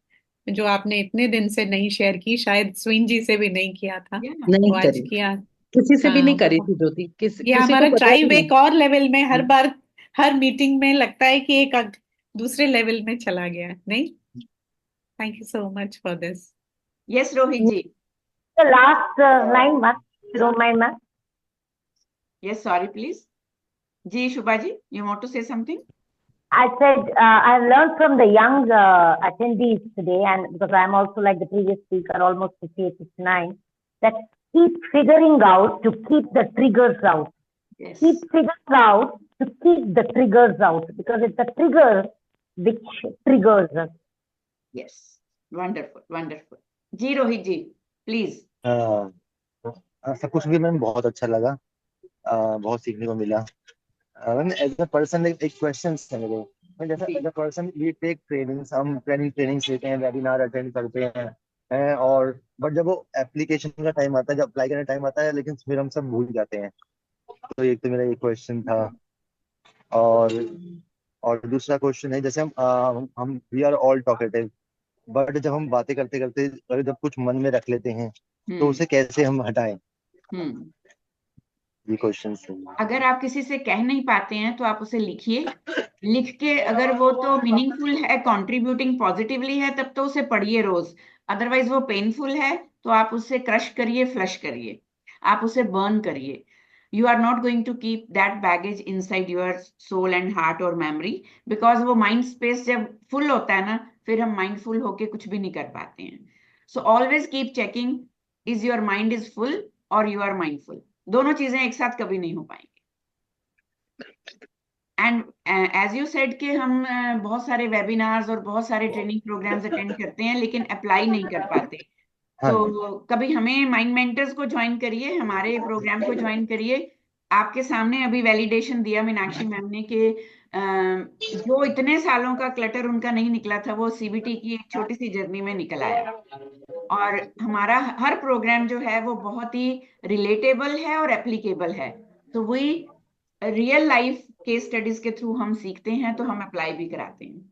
जो आपने इतने दिन से नहीं share की, शायद स्विन जी से भी नहीं किया था, नहीं वो आज करी, किया. किसी से भी नहीं हाँ, करी थी ज्योति, ये किसी को हमारा पता ही ट्राइब नहीं. एक और लेवल में हर बार हर मीटिंग में लगता है कि एक दूसरे लेवल में चला गया, नहीं? Thank you so much for this. Yes, Rohit ji. The last line, ma'am, if you don't mind, ma'am. Yes, sorry, please. Ji, Shubha ji, you want to say something? I said I've learned from the young attendees today, and because I'm also like the previous speaker, almost 58, 59, that keep figuring out to keep the triggers out. Yes. Keep figuring out to keep the triggers out, because it's the trigger which triggers us. Yes. Wonderful, wonderful. Ji, Rohit ji, please. सब कुछ भी ma'am बहुत अच्छा लगा, बहुत सीखने को मिला. मैम एज अ पर्सन एक क्वेश्चन है मेरे. मैं जैसे as a person we take trainings, हम ट्रेनिंग लेते हैं, वेबिनार अटेंड करते हैं, और बट जब वो एप्लीकेशन का टाइम आता है, जब अप्लाई करने का टाइम आता है, लेकिन फिर हम सब भूल जाते हैं. तो एक तो मेरा ये क्वेश्चन था. और दूसरा क्वेश्चन है, जैसे हम we are all talkative, but जब हम बातें करते करते जब कुछ मन में रख लेते हैं तो उसे कैसे हम हटाएं? ये क्वेश्चन है. अगर आप किसी से कह नहीं पाते हैं तो आप उसे लिखिए. लिख के अगर वो तो मीनिंगफुल है, कंट्रीब्यूटिंग पॉजिटिवली है, तब तो उसे पढ़िए रोज. अदरवाइज वो पेनफुल है तो आप उसे क्रश करिए, फ्लश करिए, आप उसे बर्न करिए. You are not going to keep that baggage inside your soul and heart or memory, because वो mind space जब full होता है ना, फिर हम mindful होके कुछ भी नहीं कर पाते हैं. So always keep checking, is your mind is full or you are mindful. दोनों चीजें एक साथ कभी नहीं हो पाएंगी. And as you said कि हम बहुत सारे webinars और बहुत सारे training programs attend करते हैं, लेकिन apply नहीं कर पाते. तो कभी हमें माइंड मेंटर्स को ज्वाइन करिए, हमारे प्रोग्राम को ज्वाइन करिए. आपके सामने अभी वैलिडेशन दिया मीनाक्षी मैम ने कि जो इतने सालों का क्लटर उनका नहीं निकला था, वो सीबीटी की एक छोटी सी जर्नी में निकल आया. और हमारा हर प्रोग्राम जो है वो बहुत ही रिलेटेबल है और एप्लीकेबल है. तो वही रियल लाइफ केस स्टडीज के थ्रू हम सीखते हैं, तो हम अप्लाई भी कराते हैं.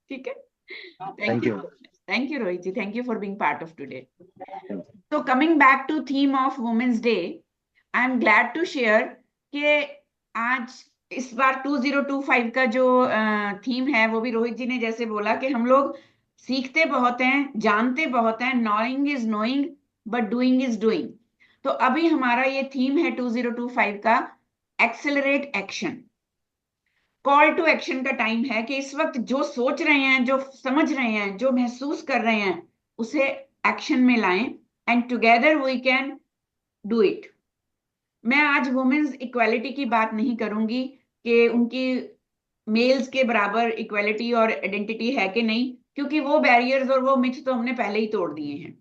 ठीक है. Thank you. Thank you, Rohit ji. Thank you for being part of today. So coming back to theme of Women's Day, I am glad to share कि आज इस बार 2025 का जो थीम है वो भी रोहित जी ने जैसे बोला कि हम लोग सीखते बहुत हैं, जानते बहुत हैं. Knowing is knowing, but doing is doing. तो अभी हमारा ये थीम है 2025 का Accelerate Action. Call to action का टाइम है कि इस वक्त जो सोच रहे हैं, जो समझ रहे हैं, जो महसूस कर रहे हैं, उसे एक्शन में लाएं, and together we can do it. मैं आज वुमेन्स इक्वालिटी की बात नहीं करूंगी कि उनकी मेल्स के बराबर इक्वालिटी और आइडेंटिटी है कि नहीं, क्योंकि वो बैरियर्स और वो मिथ तो हमने पहले ही तोड़ दिए हैं.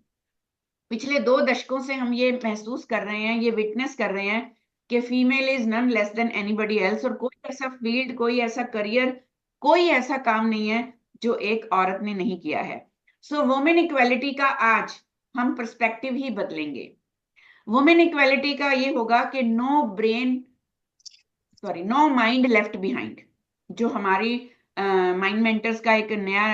पिछले 2 दशकों से हम ये महसूस कर रहे हैं, ये विटनेस कर रहे हैं कि female is none less than anybody else. और कोई ऐसा फील्ड, कोई ऐसा करियर, कोई ऐसा काम नहीं है जो एक औरत ने नहीं किया है. सो वुमेन इक्वालिटी का आज हम पर्सपेक्टिव ही बदलेंगे. वुमेन इक्वालिटी का ये होगा कि नो माइंड लेफ्ट बिहाइंड. जो हमारी माइंड मेंटर्स का एक नया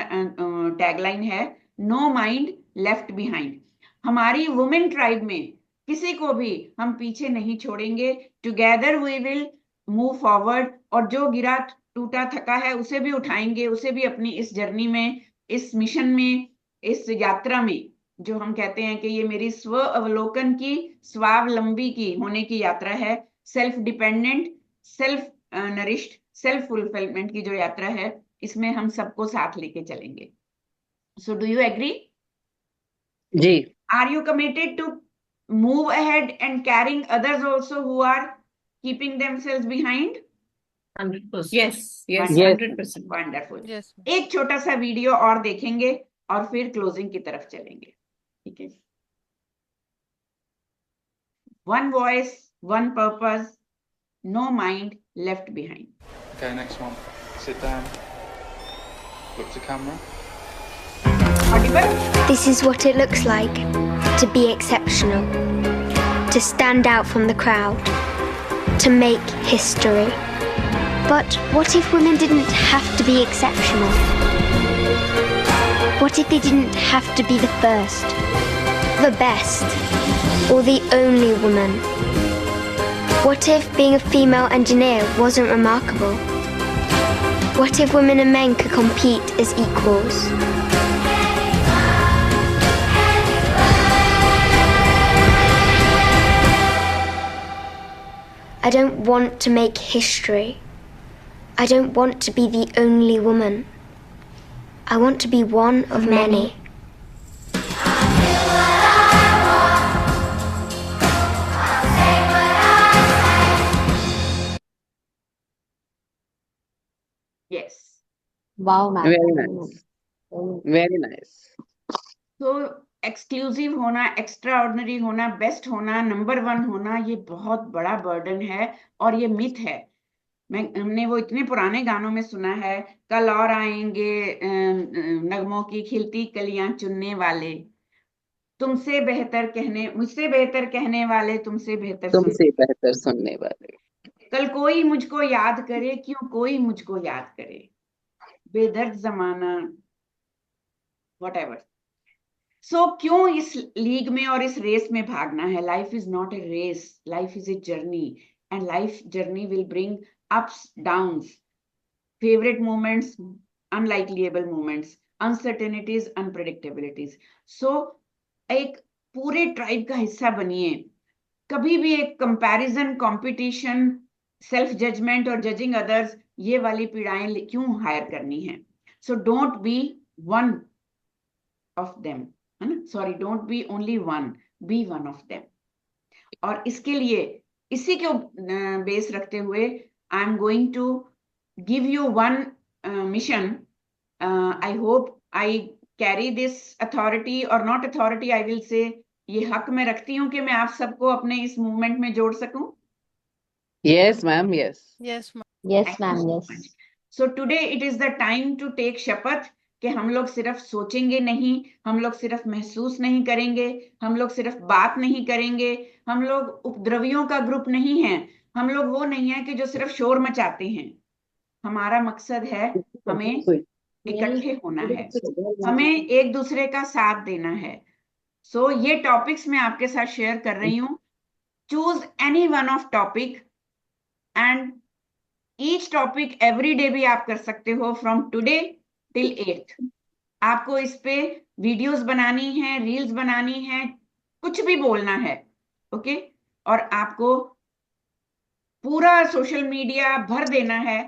टैगलाइन है, नो माइंड लेफ्ट बिहाइंड। हमारी वुमेन ट्राइब में किसी को भी हम पीछे नहीं छोड़ेंगे, together we will move forward, और जो गिरा टूटा थका है उसे भी उठाएंगे, उसे भी अपनी इस जर्नी में, इस मिशन में, इस यात्रा में, जो हम कहते हैं कि ये मेरी स्व अवलोकन की, स्वावलंबी की होने की यात्रा है, self dependent, self nourished, self fulfilment की जो यात्रा है, इसमें हम सबको साथ लेके चलेंगे। So do you agree? जी। Are you committed to move ahead and carrying others also who are keeping themselves behind? 100%. Yes, yes, Yes. 100%. Wonderful. Yes. एक छोटा सा वीडियो और देखेंगे और फिर क्लोजिंग की तरफ चलेंगे, ठीक है? One voice, one purpose, no mind left behind. Okay, next one. Sit down. Look to camera. This is what it looks like to be exceptional, to stand out from the crowd, to make history. But what if women didn't have to be exceptional? What if they didn't have to be the first, the best, or the only woman? What if being a female engineer wasn't remarkable? What if women and men could compete as equals? I don't want to make history. I don't want to be the only woman. I want to be one of many. Yes. Wow, ma'am. Very nice. Very nice. तो exclusive होना, extra ordinary होना, best होना, number one होना, ये बहुत बड़ा burden है और ये मिथ है। हमने वो इतने पुराने गानों में सुना है, कल और आएंगे नगमों की खिलती कलियां चुनने वाले, तुमसे बेहतर कहने, मुझसे बेहतर कहने वाले, तुमसे बेहतर तुमसे बेहतर सुनने वाले। कल कोई मुझको याद करे, क्यों कोई मुझको याद करे, बेदर्द जमाना, व्हाटएवर। सो क्यों इस लीग में और इस रेस में भागना है? Life is not a race, life is a journey, and life journey will bring ups, downs, favourite moments, unlikeable moments, uncertainties, unpredictabilities. So एक पूरे ट्राइब का हिस्सा बनिए। कभी भी एक कंपैरिजन, कंपटीशन, सेल्फ जजमेंट और जजिंग अदर्स, ये वाली पीड़ाएं क्यों हायर करनी है? So don't be one of them, है ना? Sorry, don't be only one, be one of them. और इसके लिए, इसी को बेस रखते हुए, I am going to give you one mission. I hope I carry this authority और not authority, I will say, ये हक मैं रखती हूँ कि मैं आप सबको अपने इस मूवमेंट में जोड़ सकूं। Yes, ma'am. Yes. Yes, ma'am. Yes, ma'am. Yes. So today it is the time to take शपथ कि हम लोग सिर्फ सोचेंगे नहीं, हम लोग सिर्फ महसूस नहीं करेंगे, हम लोग सिर्फ बात नहीं करेंगे, हम लोग उपद्रवियों का ग्रुप नहीं है, हम लोग वो नहीं है कि जो सिर्फ शोर मचाते हैं। हमारा मकसद है, हमें इकट्ठे होना है, हमें एक दूसरे का साथ देना है। सो ये टॉपिक्स मैं आपके साथ शेयर कर रही हूँ। Choose any one of topic and each topic every day भी आप कर सकते हो, फ्रॉम टुडे टिल 8th। आपको इस पे वीडियोस बनानी है, रील्स बनानी है, कुछ भी बोलना है, ओके? और आपको पूरा सोशल मीडिया भर देना है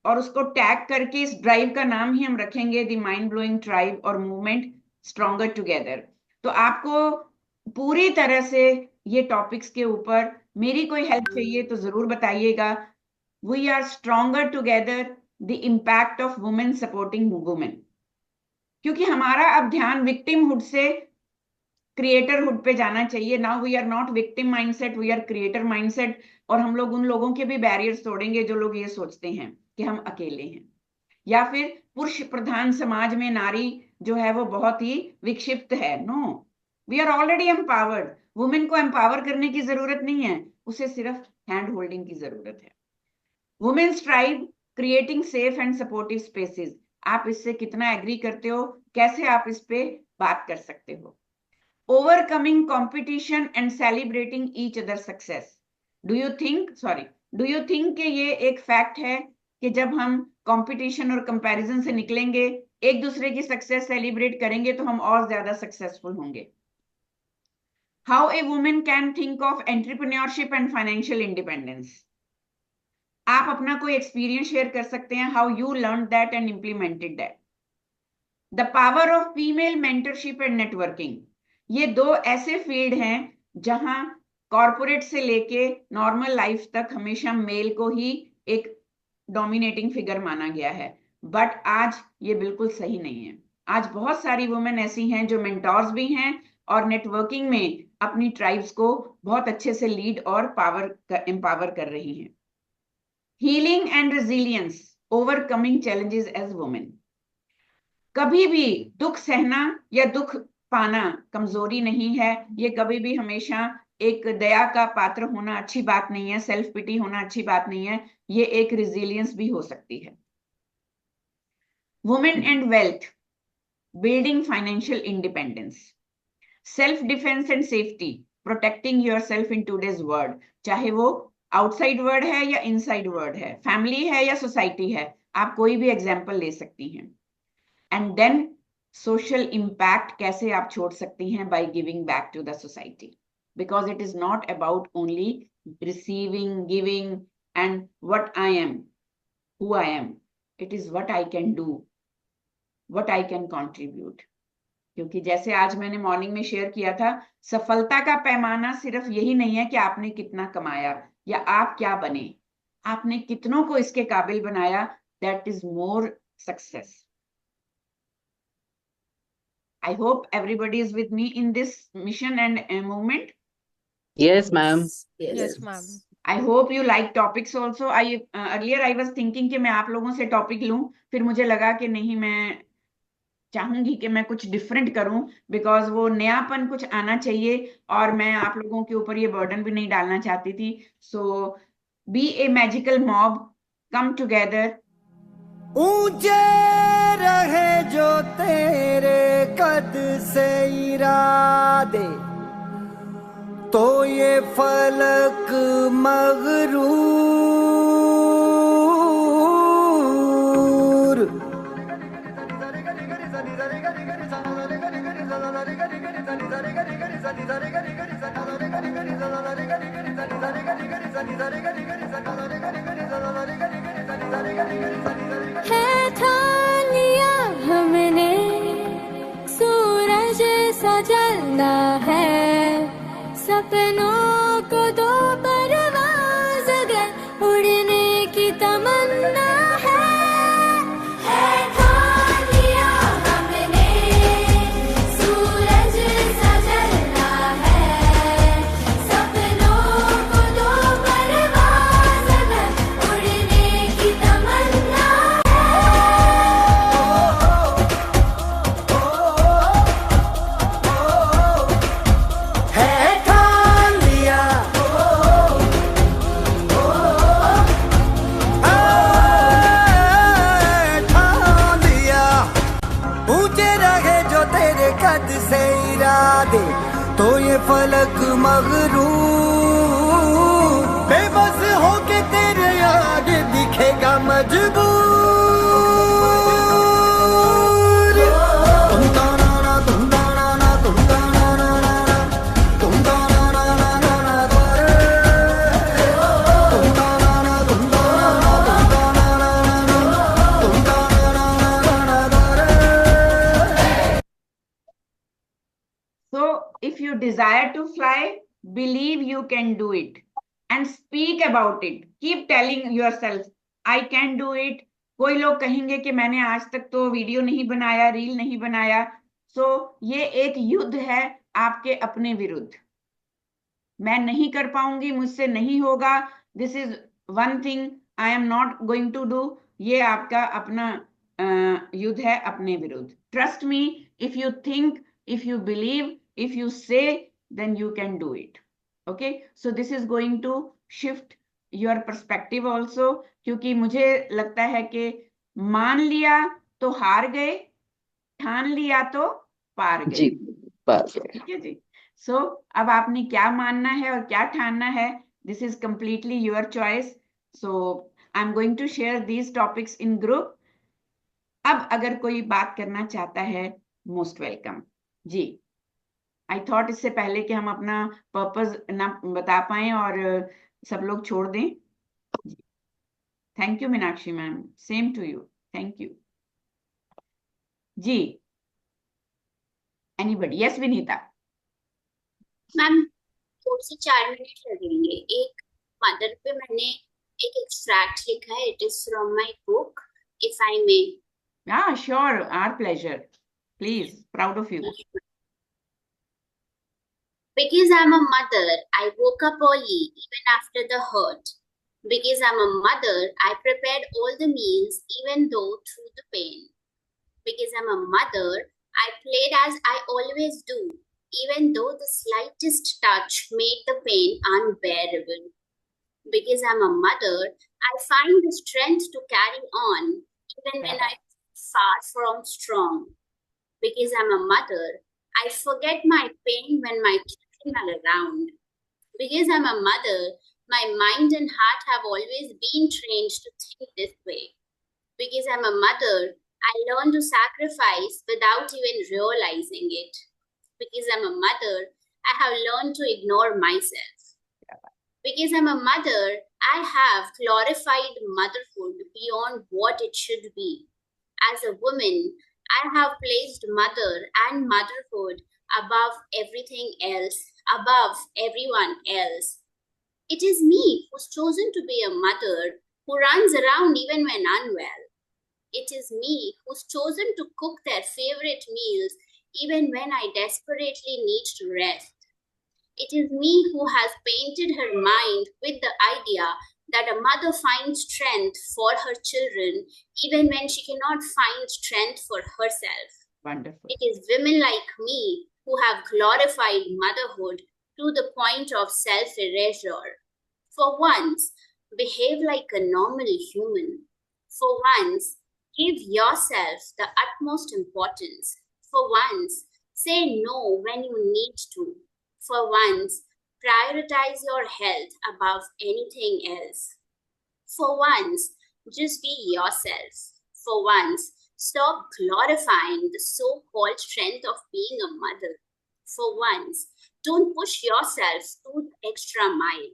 और उसको टैग करके इस ड्राइव का नाम ही हम रखेंगे द माइंड ब्लोइंग ट्राइब और मूवमेंट स्ट्रॉन्गर टुगेदर। तो आपको पूरी तरह से ये टॉपिक्स के ऊपर मेरी कोई हेल्प चाहिए तो जरूर बताइएगा। We are stronger together, the impact of women supporting women. क्योंकि हमारा अब ध्यान विक्टिमहुड से क्रिएटरहुड पे जाना चाहिए। Now we are not victim mindset, we are creator mindset. और हम लोग उन लोगों के भी बैरियर्स तोड़ेंगे जो लोग ये सोचते हैं कि हम अकेले हैं, या फिर पुरुष प्रधान समाज में नारी जो है वो बहुत ही विक्षिप्त है। No, we are already empowered. Women को एम्पावर करने की जरूरत नहीं है, उसे सिर्फ हैंड होल्डिंग की जरूरत है। Women's tribe creating safe and supportive spaces, आप इससे कितना एग्री करते हो, कैसे आप इस पे बात कर सकते हो। Overcoming competition and celebrating each other success, do you think कि ये एक फैक्ट है कि जब हम कंपटीशन और कंपैरिजन से निकलेंगे, एक दूसरे की सक्सेस सेलिब्रेट करेंगे, तो हम और ज्यादा सक्सेसफुल होंगे। How a women can think of entrepreneurship and financial independence, आप अपना कोई एक्सपीरियंस शेयर कर सकते हैं, how you learn that and implemented that. The power of female mentorship and networking, ये दो ऐसे फील्ड हैं जहां कॉर्पोरेट से लेके नॉर्मल लाइफ तक हमेशा मेल को ही एक डोमिनेटिंग फिगर माना गया है, बट आज ये बिल्कुल सही नहीं है। आज बहुत सारी वुमेन ऐसी हैं जो मेंटोर्स भी हैं और नेटवर्किंग में अपनी ट्राइब्स को बहुत अच्छे से लीड और एम्पावर कर रही हैं। Healing and resilience, overcoming challenges as women, कभी भी दुख सहना या दुख पाना कमजोरी नहीं है, ये कभी भी हमेशा एक दया का पात्र होना अच्छी बात नहीं है, सेल्फ पिटी होना अच्छी बात नहीं है, ये एक रिजिलियंस भी हो सकती है। Women and wealth, building financial independence, self defence and safety, protecting yourself in today's world, चाहे वो आउटसाइड वर्ल्ड है या इनसाइड वर्ल्ड है, फैमिली है या सोसाइटी है, आप कोई भी एग्जाम्पल ले सकती हैं। एंड देन सोशल इम्पैक्ट कैसे आप छोड़ सकती हैं, by giving back to the society, because it is not about only receiving, giving and what I am, who I am, it is what I can do, what I can contribute। क्योंकि जैसे आज मैंने morning में share किया था, सफलता का पैमाना सिर्फ यही नहीं है कि आपने कितना कमाया या आप क्या बने, आपने कितनों को इसके काबिल बनाया, that is more success। I hope everybody is with me in this mission and movement. Yes, ma'am. Yes, ma'am. I hope you like topics also. Earlier I was thinking कि मैं आप लोगों से टॉपिक लूं, फिर मुझे लगा कि नहीं, मैं चाहूंगी कि मैं कुछ डिफरेंट करूं, बिकॉज वो नयापन कुछ आना चाहिए और मैं आप लोगों के ऊपर ये बर्डन भी नहीं डालना चाहती थी। So be a magical mob, come together. ऊंचे रहे जो तेरे कद से इरादे, तो ये फलक मगरूर, है ठान लिया हमने सूरज सा जलना है, सपनों को दो परवाज़ अगर उड़ने की तमन्ना है ठान लिया हमने सूरज सा जलना है, सपनों को दो परवाज़ अगर उड़ने की तमन्ना है ठान लिया, ठान लिया। ऊंचे रहे जो तेरे कद से इरादे, तो ये फलक मगरूर, बेबस होके तेरे आगे दिखेगा मजबूर। तुम दाना ना, तुम दाना ना, तुम दाना ना ना ना, तुम दाना ना ना ना ना दोरे, तुम दाना ना, तुम दाना ना, तुम दाना ना ना ना, तुम दाना ना ना ना ना दोरे। So if you desire to fly, believe you can do it and speak about it. Keep telling yourself, I can do it. कोई लोग कहेंगे कि मैंने आज तक तो वीडियो नहीं बनाया, रील नहीं बनाया। सो ये एक युद्ध है आपके अपने विरुद्ध। मैं नहीं कर पाऊंगी, मुझसे नहीं होगा, this is one thing I am not going to do, ये आपका अपना युद्ध है अपने विरुद्ध। Trust me, if you think, if you believe, if you say, then you can do it. Okay, so this is going to shift your perspective also, क्योंकि मुझे लगता है कि मान लिया तो हार गए, ठान लिया तो पार गए। जी, पार गए। ठीक है जी। सो अब आपने क्या मानना है और क्या ठानना है, this is completely your choice. So I am going to share these topics in group. अब अगर कोई बात करना चाहता है, most welcome ji. I thought इससे पहले कि हम अपना पर्पस ना बता पाएं और सब लोग छोड़ दें। Thank you Meenakshi ma'am, same to you, thank you ji. Anybody? Yes Vinita. Ma'am 2 से 4 मिनट लगेंगे। एक मदर पे मैंने एक एक्सट्रैक्ट लिखा है, it is from my book, if I may. Yeah, sure, our pleasure. Please, proud of you. Because I'm a mother, I woke up early even after the hurt. Because I'm a mother, I prepared all the meals even though through the pain. Because I'm a mother, I played as I always do, even though the slightest touch made the pain unbearable. Because I'm a mother, I find the strength to carry on even when I'm far from strong. Because I'm a mother, I forget my pain when my children are around. Because I'm a mother, my mind and heart have always been trained to think this way. Because I'm a mother, I learn to sacrifice without even realizing it. Because I'm a mother, I have learned to ignore myself. Because I'm a mother, I have glorified motherhood beyond what it should be. As a woman, I have placed mother and motherhood above everything else, above everyone else. It is me who's chosen to be a mother who runs around even when unwell. It is me who's chosen to cook their favorite meals even when I desperately need to rest. It is me who has painted her mind with the idea that a mother finds strength for her children even when she cannot find strength for herself. Wonderful. It is women like me who have glorified motherhood to the point of self-erasure. For once, behave like a normal human. For once, give yourself the utmost importance. For once, say no when you need to. For once, prioritize your health above anything else. For once, just be yourself. For once, stop glorifying the so-called strength of being a mother. For once, don't push yourself to the extra mile.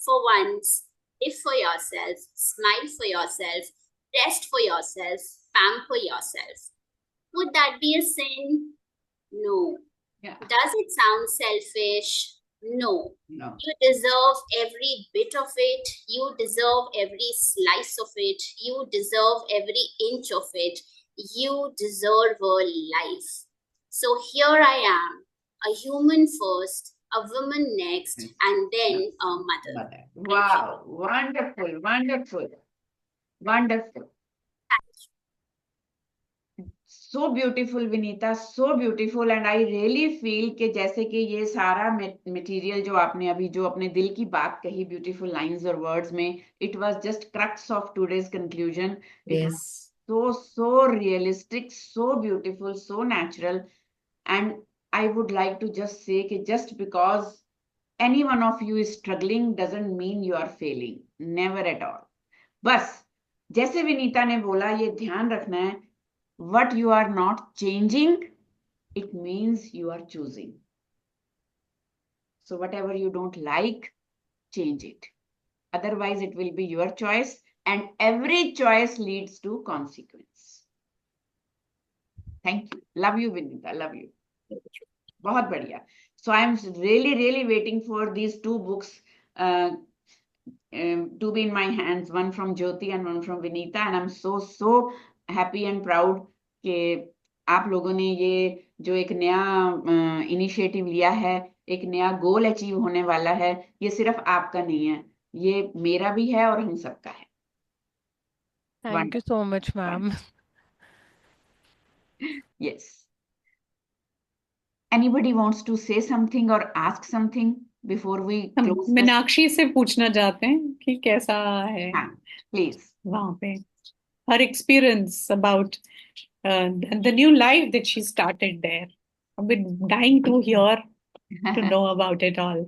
For once, live for yourself, smile for yourself, rest for yourself, pamper yourself. Would that be a sin? No. Yeah. Does it sound selfish? No. No. You deserve every bit of it. You deserve every slice of it. You deserve every inch of it. You deserve a life. So here I am, a human first, a woman next, and then a mother. Wow, wonderful, wonderful, wonderful. So beautiful, Vinita, so beautiful. And I really feel कि जैसे कि ये सारा material जो आपने अभी जो अपने दिल की बात कही beautiful lines और words में, it was just crux of today's conclusion. Yes. So realistic, so beautiful, so natural. And I would like to just say कि just because any one of you is struggling doesn't mean you are failing. Never at all. बस जैसे विनीता ने बोला, ये ध्यान रखना है, what you are not changing, it means you are choosing. So whatever you don't like, change it. Otherwise, it will be your choice, and every choice leads to consequence. Thank you. Love you, Vinita. Love you. बहुत बढ़िया. So I am really waiting for these 2 books to be in my hands, one from Jyoti and one from Vinita, and I'm so happy and proud कि आप लोगों ने ये जो एक नया इनिशिएटिव लिया है, एक नया गोल अचीव होने वाला है, ये सिर्फ आपका नहीं है, ये मेरा भी है और हम सबका है. Thank you so much, ma'am. Yes. Anybody wants to say something or ask something? before we हम close the मीनाक्षी से पूछना चाहते हैं कि कैसा है please. वहां पे her experience about the new life that she started there. I've been dying to hear to know about it all.